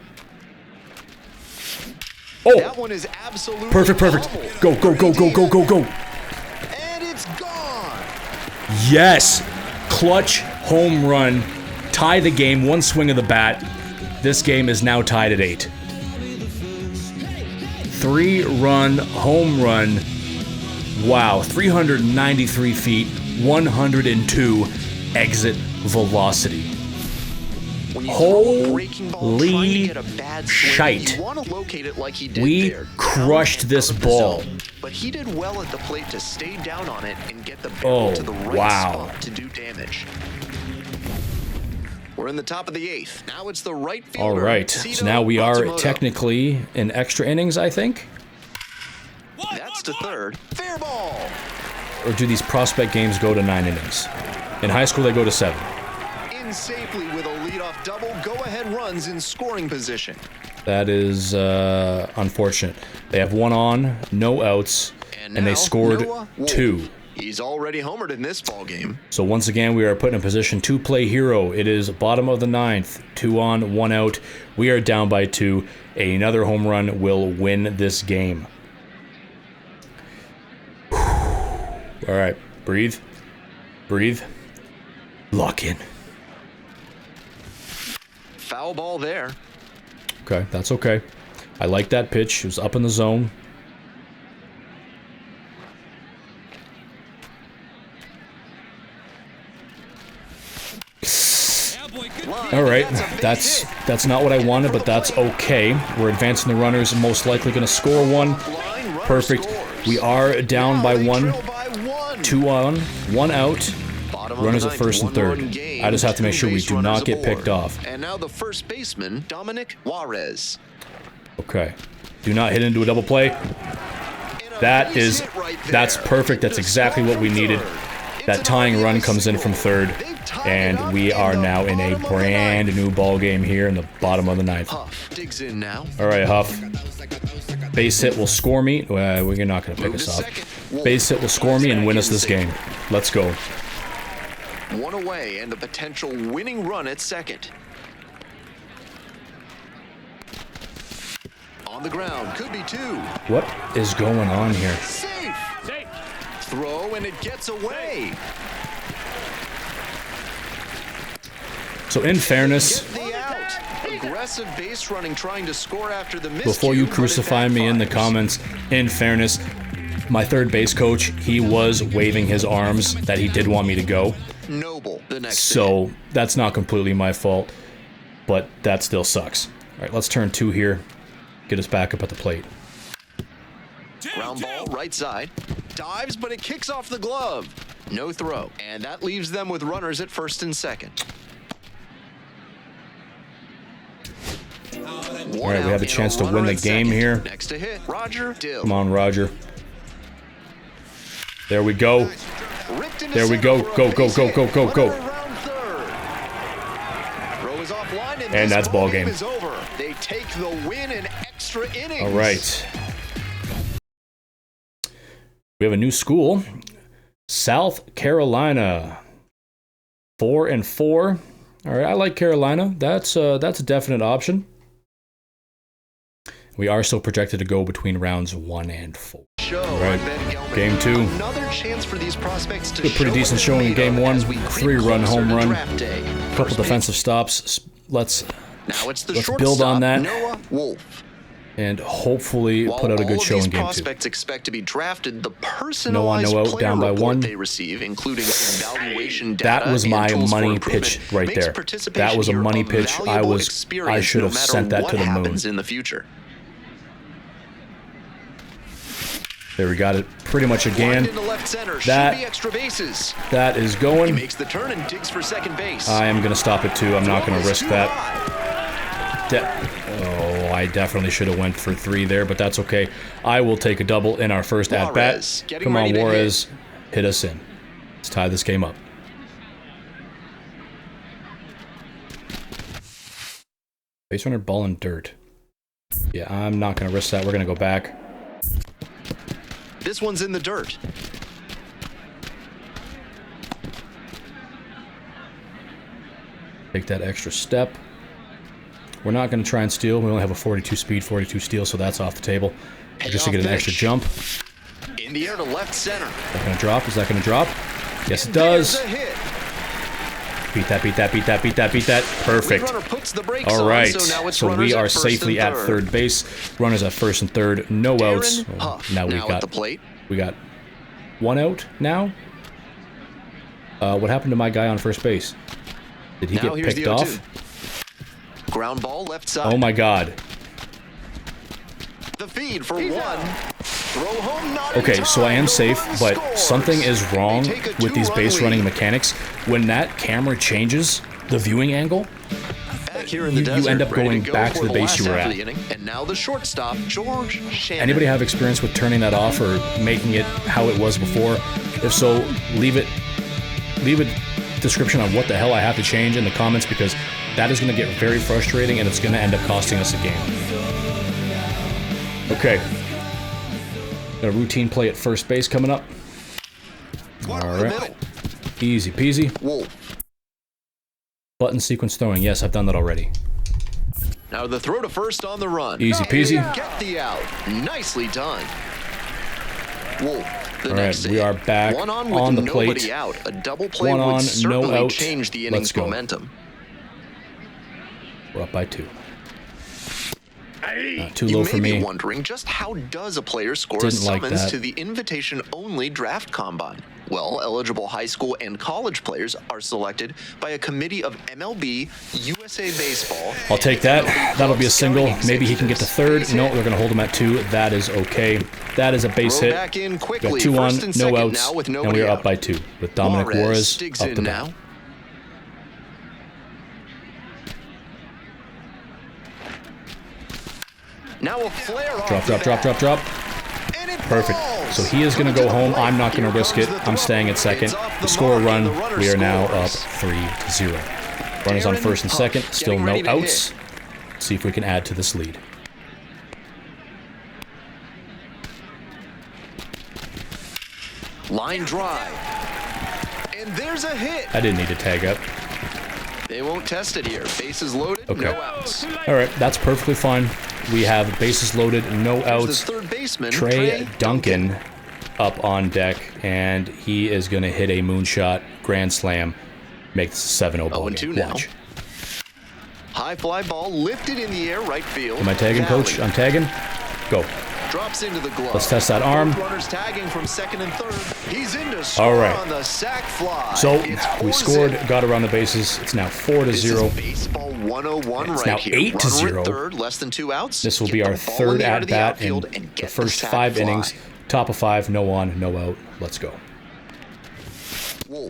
Oh! That one is absolutely Perfect. pummeled. Go, go, go, go, go, go, go. And it's gone. Yes! Clutch home run. Tie the game, 1 swing of the bat. This game is now tied at 8. 3-run home run. Wow, 393 feet, 102 exit velocity. When you throw a breaking ball trying to Holy get a bad swing, shite. you want to locate it like he did We there. crushed this Out of the ball. zone. But he did well at the plate to stay down on it and get the barrel Oh, to the right wow. spot to do damage. We're in the top of the 8th. Now it's the right fielder. All right, so now we are technically in extra innings, I think. That's to third. Fair ball. Or do these prospect games go to 9 innings? In high school, they go to 7. In safely with a leadoff double. Go-ahead runs in scoring position. That is unfortunate. They have 1 on, no outs, and they now, scored Noah Wolf. 2. He's already homered in this ball game. So once again, we are put in a position to play hero. It is bottom of the 9th, 2 on, 1 out. We are down by 2. Another home run will win this game. All right, breathe, breathe, lock in. Foul ball there. Okay, that's okay. I like that pitch. It was up in the zone. All right, that's not what I wanted, but that's okay. We're advancing the runners, most likely going to score 1. Perfect. We are down by 1. 2 on, 1 out. Runners at first and third. I just have to make sure we do not get picked off. And now the first baseman, Dominic Juarez. Okay. Do not hit into a double play. That's perfect. That's exactly what we needed. That tying run comes in from third, and we are now in a brand new ball game here in the bottom of the 9th. Huff digs in now. All right, Huff. Base hit will score me. Well, we're not going to pick us off. Base hit will score me and win us this game. Let's go. 1 away and the potential winning run at second. On the ground, could be 2. What is going on here? Safe. Throw and it gets away. So in fairness, Aggressive base running, trying to score after the miscue. Before you crucify me in the comments, in fairness, my third base coach, he was waving his arms that he did want me to go. Noble the next So that's not completely my fault, but that still sucks. All right, let's turn 2 here. Get us back up at the plate. Ground ball, right side. Dives, but it kicks off the glove. No throw. And that leaves them with runners at first and second. All right, we have a chance to win the game here. Next to hit, Roger Dill. Come on, Roger. There we go. There we go. Go, go, go, go, go, go. And that's ball game. They take the win in extra innings. All right. We have a new school, South Carolina. 4-4. All right, I like Carolina. That's a definite option. We are still projected to go between rounds 1 and 4. All right, game 2. Another chance for these prospects to a pretty decent showing in game 1. 3-run home run. A couple defensive stops. Let's build on that. Noah Wolf. And hopefully put out a good show in game 2. Prospects expect to be drafted. The personalized no out, down by 1. They receive, including evaluation data. That was my money pitch right there. That was a money pitch. I should have sent that to the moon. In the future. There, we got it pretty much again. That is going. He makes the turn and digs for second base. I am going to stop it too. I'm not going to risk that. Oh, I definitely should have went for 3 there, but that's okay. I will take a double in our first at-bat. Come on, Juarez. Hit us in. Let's tie this game up. Base runner, ball, and dirt. Yeah, I'm not going to risk that. We're going to go back. This one's in the dirt. Take that extra step. We're not going to try and steal. We only have a 42 speed, 42 steal, so that's off the table. Just to get an extra jump. In the air to left center. Is that going to drop? Is that going to drop? Yes, it does. Beat that, beat that, beat that, beat that, beat that. Perfect. All right. So we are safely at third base. Runners at first and third. No outs. Now we got 1 out now. What happened to my guy on first base? Did he get picked off? Ground ball left side. Oh my God. The feed for 1. Throw home, not okay, so I am safe, but something is wrong with these base running mechanics. When that camera changes the viewing angle, you end up going back to the base you were at. And now the shortstop, George Shannon. Anybody have experience with turning that off or making it how it was before? If so, leave a description on what the hell I have to change in the comments, because that is going to get very frustrating and it's going to end up costing us a game. Okay. Got a routine play at first base coming up. All right. Easy peasy. Button sequence throwing. Yes, I've done that already. Now the throw to first on the run. Easy peasy. Get the out. Nicely done. Wolf. All right, we are back on the plate. Out. A double play 1 on, would certainly no out. change the inning's momentum. We're up by 2. Too low for me. You may be wondering, just how does a player score a summons to the invitation-only draft combine? Well, eligible high school and college players are selected by a committee of MLB USA Baseball. I'll take that. That'll be a single. Maybe he can get to third. No, they're going to hold him at 2. That is okay. That is a base hit. We got 2 on, no outs, and we are up by 2 with Dominic Juarez up the bat. Now a flare drop. Perfect. So he is going to go home. I'm not going to risk it. I'm staying at second. The score run, we are now up 3-0. Runners on first and second. Still no outs. Let's see if we can add to this lead. Line drive. And there's a hit. I didn't need to tag up. They won't test it here. Bases loaded, no outs. All right, that's perfectly fine. We have bases loaded, no outs. Third baseman, Trey Duncan up on deck, and he is going to hit a moonshot grand slam, make this a 7-0 ball game. Watch. high fly ball lifted in the air, right field. Am I tagging, Coach? I'm tagging. Go. Drops into the glove. Let's test that arm. Runners tagging from second and third. He's in to score All right. on the sac fly. So we scored, got around the bases. It's now 4-0. This is baseball 101 it's right now here. 8-0. Runner at third, less than 2 outs. This will Get be our the ball third in the air to at the bat outfield in and the get first sac 5 fly. innings. Top of 5, no on, no out. Let's go.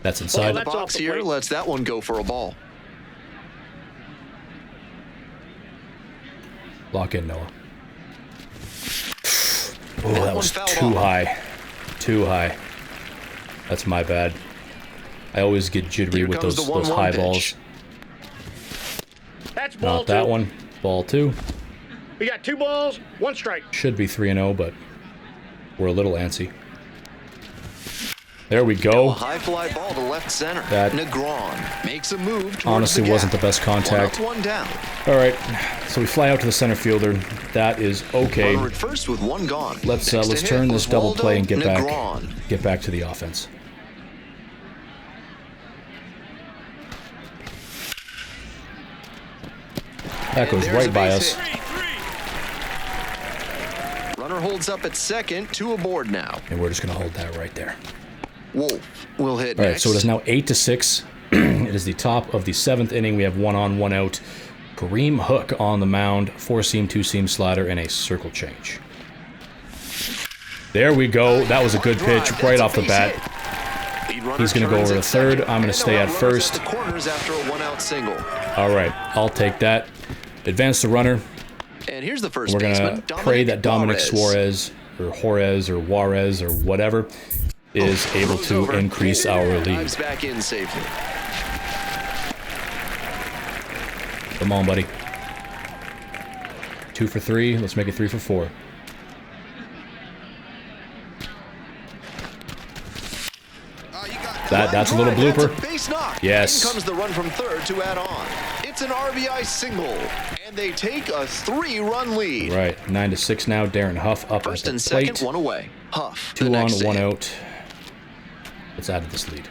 That's inside. The box here lets that one go for a ball. Lock in, Noah. Oh, that was too high. Too high. That's my bad. I always get jittery with those high balls. That's ball Not that one. Ball 2. We got 2 balls, 1 strike. Should be 3-0, but we're a little antsy. There we go. High fly ball to left center. That Negron makes a move. Honestly, wasn't the best contact. 1 up, 1 down. All right, so we fly out to the center fielder. That is okay. Runner at first with 1 gone. Let's turn this double play and get back to the offense. That goes right by us. Runner holds up at second, 2 aboard now. And we're just gonna hold that right there. Wolf will hit All right, next. so it is now 8-6. It is the top of the 7th inning. We have 1 on, 1 out. Kareem Hook on the mound, 4-seam, 2-seam slider, and a circle change. There we go. That was a good pitch right off the bat. He's going to go over to third. I'm going to stay at first. After a 1-out single. All right, I'll take that. Advance the runner. And here's the first We're going to pray that Dominic Juarez or whatever is able to increase our lead. Back in safely. Come on, buddy. 2 for 3. Let's make it 3 for 4. That's a little blooper. Yes. In comes the run from third to add on. It's an RBI single, and they take a 3-run lead. Right, 9-6 now. Darren Huff up First at the and plate. second, 1 away. Huff. 2 on, 1 out. Let's add to this lead.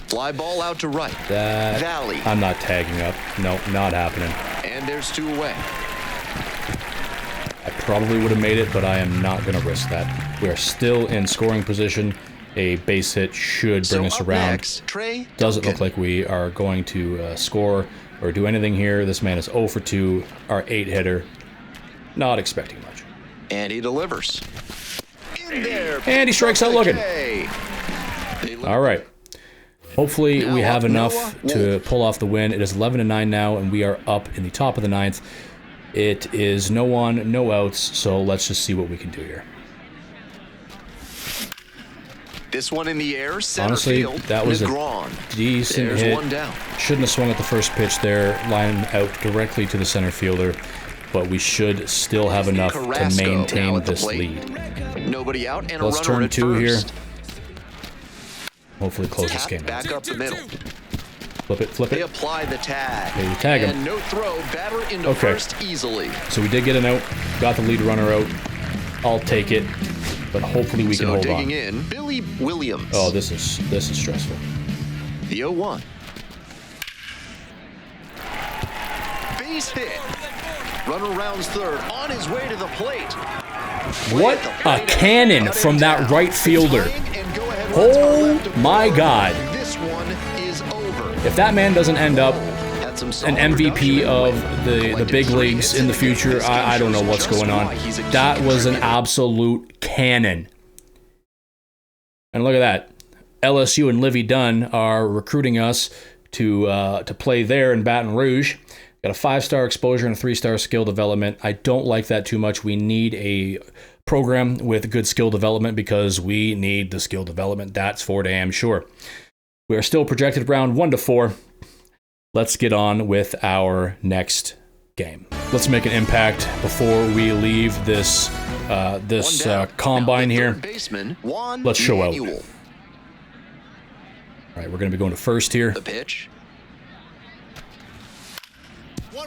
Fly ball out to right. Valley. I'm not tagging up. No, not happening. And there's 2 away. I probably would have made it, but I am not going to risk that. We are still in scoring position. A base hit should bring us around. Next, Doesn't look like we are going to score or do anything here. This man is 0 for 2, our 8-hitter. Not expecting much. And he delivers. In there. And he strikes out looking. All right. Hopefully we have enough to pull off the win. It is 11-9 now, and we are up in the top of the 9th. It is no on, no outs, so let's just see what we can do here. This one in the air, center Honestly, field. that was Negron. a decent There's hit. 1 down. Shouldn't have swung at the first pitch there, line out directly to the center fielder, but we should still have enough to maintain this lead. Nobody out and Let's a runner turn at 2 here. first. Hopefully close this game out. Back up the middle. Flip it, flip They it. apply the tag. Okay, you tag him. And no throw, batter into first easily. So we did get an out, got the lead runner out. I'll take it, but hopefully we can hold on. Digging in, Billy Williams. Oh, this is stressful. The 0-1. Base hit. Runner rounds third, on his way to the plate. What a cannon from that right fielder. Oh my God. This one is over. If that man doesn't end up an MVP of the big leagues in the future, I don't know what's going on. That was an absolute cannon. And look at that. LSU and Livy Dunn are recruiting us to play there in Baton Rouge. Got a 5-star exposure and a 3-star skill development. I don't like that too much. We need a program with good skill development because we need the skill development. That's for damn sure. We are still projected round 1 to 4. Let's get on with our next game. Let's make an impact before we leave this combine here. Let's show out. All right, we're going to be going to first here. The pitch.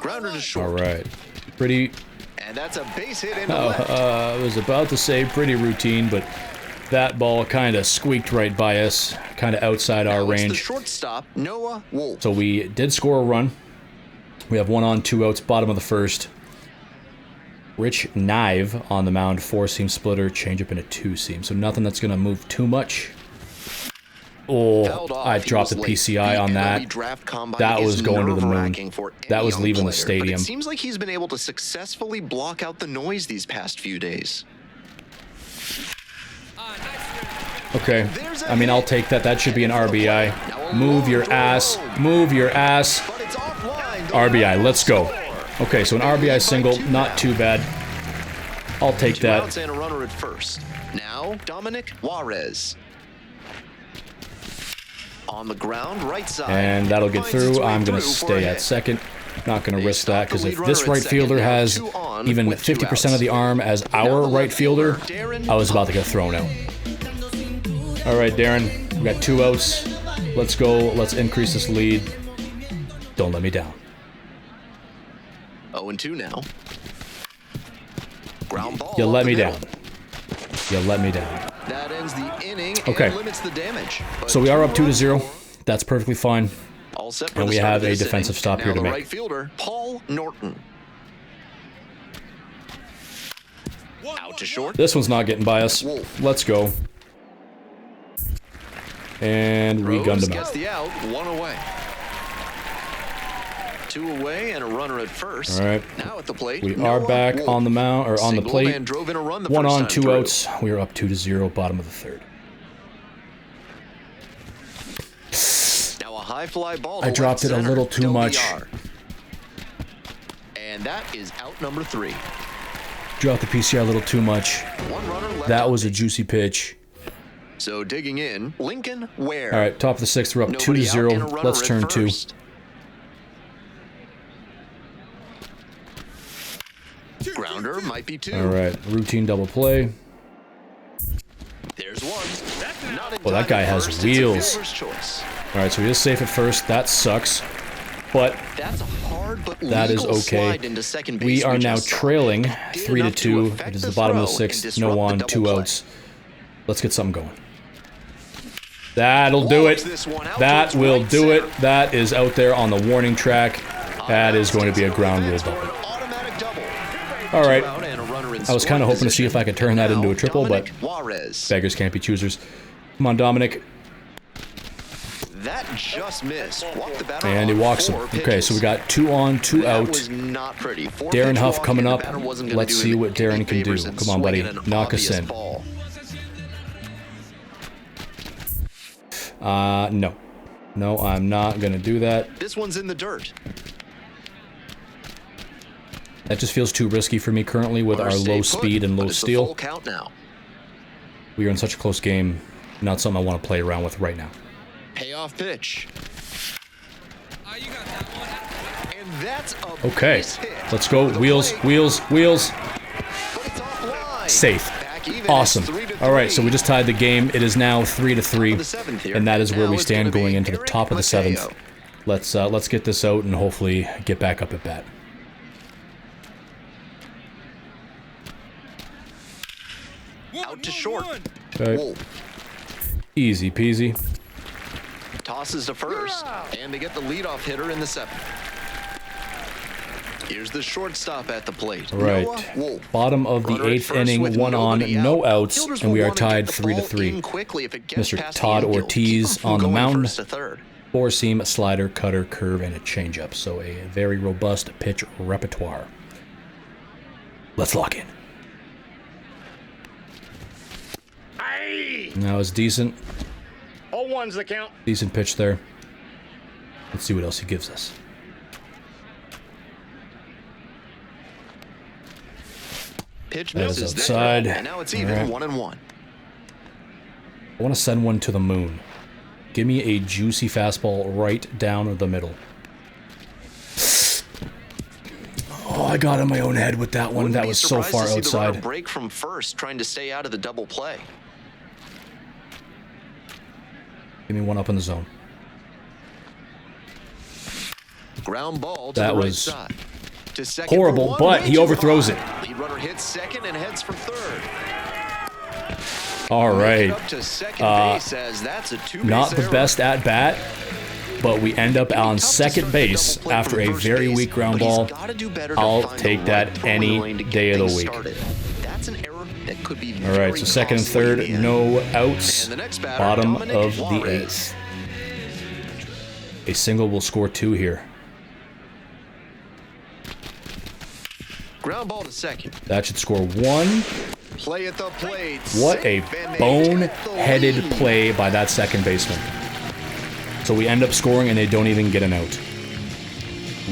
Grounder to short. All right. Pretty. And that's a base hit into left. I was about to say pretty routine, but That ball kind of squeaked right by us, kind of outside our range. The shortstop, Noah Wolf. So we did score a run. We have 1 on, 2 outs, bottom of the first. Rich Knive on the mound, 4-seam splitter, change up in a 2-seam. So nothing that's going to move too much. Oh, I dropped the PCI on that. That was going to the moon. That was leaving the stadium. It seems like he's been able to successfully block out the noise these past few days. Okay, I mean, I'll take that. That should be an RBI. Move your ass. Move your ass. RBI, let's go. Okay, so an RBI single, not too bad. I'll take that. 2 outs and a runner at first. Now, Dominic Juarez. On the ground, right side. And that'll get through. I'm going to stay at second. Not going to risk that, because if this right fielder has even 50% of the arm as our right fielder, I was about to get thrown out. All right, Darren, we got 2 outs. Let's go. Let's increase this lead. Don't let me down. 0-2 now. Ground ball. You let me down. You let me down. That ends the inning okay. And limits the damage. So we are up 2-0. That's perfectly fine. All set for and we have a defensive inning. stop here to make. Right fielder, Paul Norton. Out to short. This one's not getting by us. Let's go. And we gunned him out. Gets the out, 1 away. 2 away and a runner at first. All right. Now at the plate. We are back on the mound or on the plate. 1 on, 2 outs. We are up 2-0, bottom of the third. Now a high fly ball. I dropped it a little too much. And that is out number 3. Dropped the PCI a little too much. That was a juicy pitch. So digging in, Lincoln Ware. All right, top of the 6th, we're up 2-0. Let's turn 2. Grounder might be 2. All right, routine double play. There's 1. Well, that guy has wheels. All right, so he is safe at first. That sucks, but that is okay. We are now trailing 3-2. It is the bottom of the 6th. No on, 2 outs. Let's get something going. That'll do it. That will do it. That is out there on the warning track. That is going to be a ground rule double. All right. I was kind of hoping to see if I could turn that into a triple, but beggars can't be choosers. Come on, Dominic. That just missed. And he walks him. Okay, so we got 2 on, 2 out. Darren Huff coming up. Let's see what Darren can do. Come on, buddy. Knock us in. No. No, I'm not going to do that. This one's in the dirt. That just feels too risky for me currently with our low speed and low steal. We are in such a close game. Not something I want to play around with right now. Payoff pitch. And that's a okay, let's go. Wheels, wheels, wheels. Safe. Awesome. All right, so we just tied the game. It is now 3-3, and that is where we stand going into the top of the 7th. Let's get this out and hopefully get back up at bat. Out to short. Okay. Easy peasy. Tosses to first, and they get the leadoff hitter in the 7th. Here's the shortstop at the plate. All right. Bottom of the 8th inning, 1 on, no outs, and we are tied 3-3. Mr. Todd Ortiz on the mound. 4-seam, slider, cutter, curve, and a changeup. So a very robust pitch repertoire. Let's lock in. That was decent. 0-1's the count. Decent pitch there. Let's see what else he gives us. Pitch that is misses outside. And now it's even 1-1. I want to send one to the moon. Give me a juicy fastball right down the middle. Oh, I got in my own head with that one. That was so far outside. Break from first, trying to stay out of the double play. Give me one up in the zone. Ground ball to that the was right side. To second horrible, but he overthrows it. Lead runner hits second and heads for third. All right. Not the best at bat, but we end up on second base after a very weak ground ball. I'll take that any day of the week. All right, so second and third, no outs, bottom of the eighth. A single will score 2 here. Ground ball to second. That should score 1. Play at the plate. What a bone-headed play by that second baseman. So we end up scoring and they don't even get an out.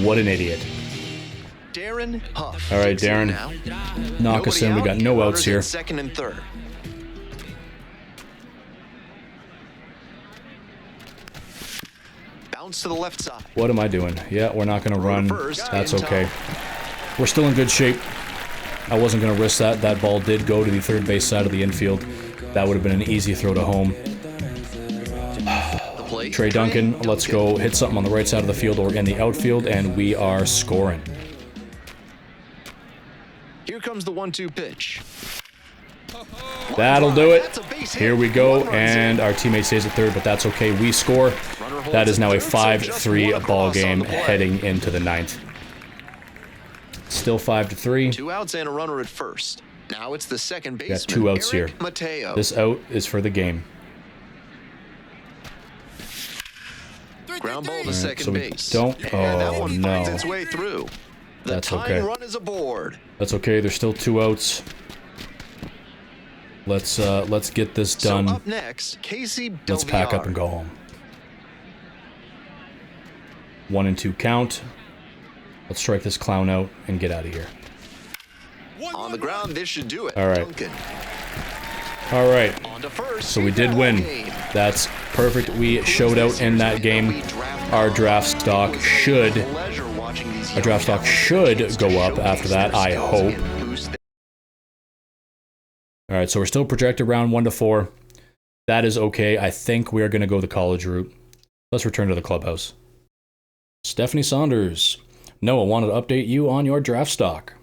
What an idiot. Darren Huff. All right, Darren, knock us in. We got no outs here. Second and third. Bounce to the left side. What am I doing? Yeah, we're not going to run. That's okay. We're still in good shape. I wasn't going to risk that. That ball did go to the third base side of the infield. That would have been an easy throw to home. Trey Duncan, let's go hit something on the right side of the field or in the outfield, and we are scoring. Here comes the 1-2 pitch. That'll do it. Here we go, and our teammate stays at third, but that's okay. We score. That is now a 5-3 ball game heading into the 9th. Still 5-3. 2 outs and a runner at first. Now it's the second baseman. Got 2 outs here. Mateo. This out is for the game. Ground ball to second so base. Don't. Oh no. Finds its way through. The That's okay. run is aboard. That's okay. There's still 2 outs. Let's get this done. So up next, Casey Let's pack up and go home. 1 and 2 count. Let's strike this clown out and get out of here. On the ground, this should do it. All right. Duncan. All right. So we did win. That's perfect. We showed out in that game. Our draft stock should go up after that, I hope. All right, so we're still projected round 1 to 4. That is okay. I think we are going to go the college route. Let's return to the clubhouse. Stephanie Saunders. Noah wanted to update you on your draft stock.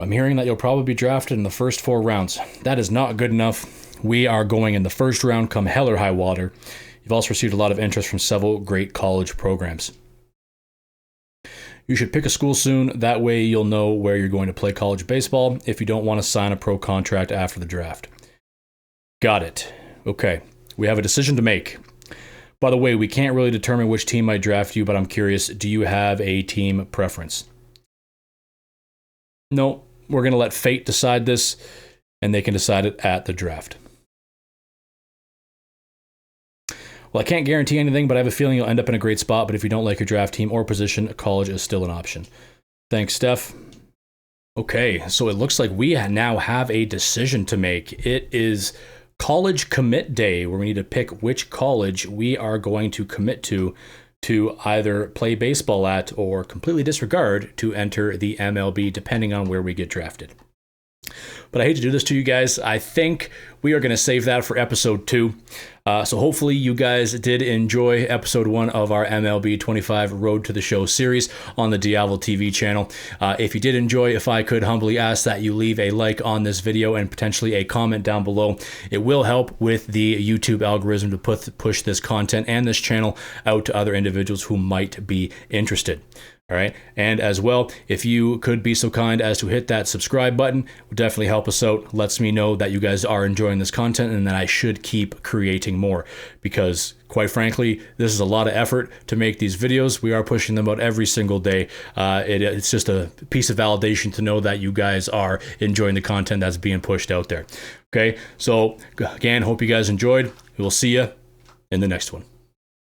I'm hearing that you'll probably be drafted in the first 4 rounds. That is not good enough. We are going in the first round come hell or high water. You've also received a lot of interest from several great college programs. You should pick a school soon. That way you'll know where you're going to play college baseball if you don't want to sign a pro contract after the draft. Got it. Okay. We have a decision to make. By the way, we can't really determine which team might draft you, but I'm curious, do you have a team preference? No, we're going to let fate decide this, and they can decide it at the draft. Well, I can't guarantee anything, but I have a feeling you'll end up in a great spot, but if you don't like your draft team or position, college is still an option. Thanks, Steph. Okay, so it looks like we now have a decision to make. It is college commit day, where we need to pick which college we are going to commit to either play baseball at or completely disregard to enter the MLB, depending on where we get drafted. But I hate to do this to you guys. I think we are going to save that for episode 2. So hopefully you guys did enjoy episode 1 of our MLB 25 Road to the Show series on the Diavel TV channel. If you did enjoy, if I could humbly ask that you leave a like on this video and potentially a comment down below. It will help with the YouTube algorithm to push this content and this channel out to other individuals who might be interested. All right. And as well, if you could be so kind as to hit that subscribe button, it would definitely help us out. Lets me know that you guys are enjoying this content and that I should keep creating more, because quite frankly, this is a lot of effort to make these videos. We are pushing them out every single day. It's just a piece of validation to know that you guys are enjoying the content that's being pushed out there. Okay. So again, hope you guys enjoyed. We will see you in the next one.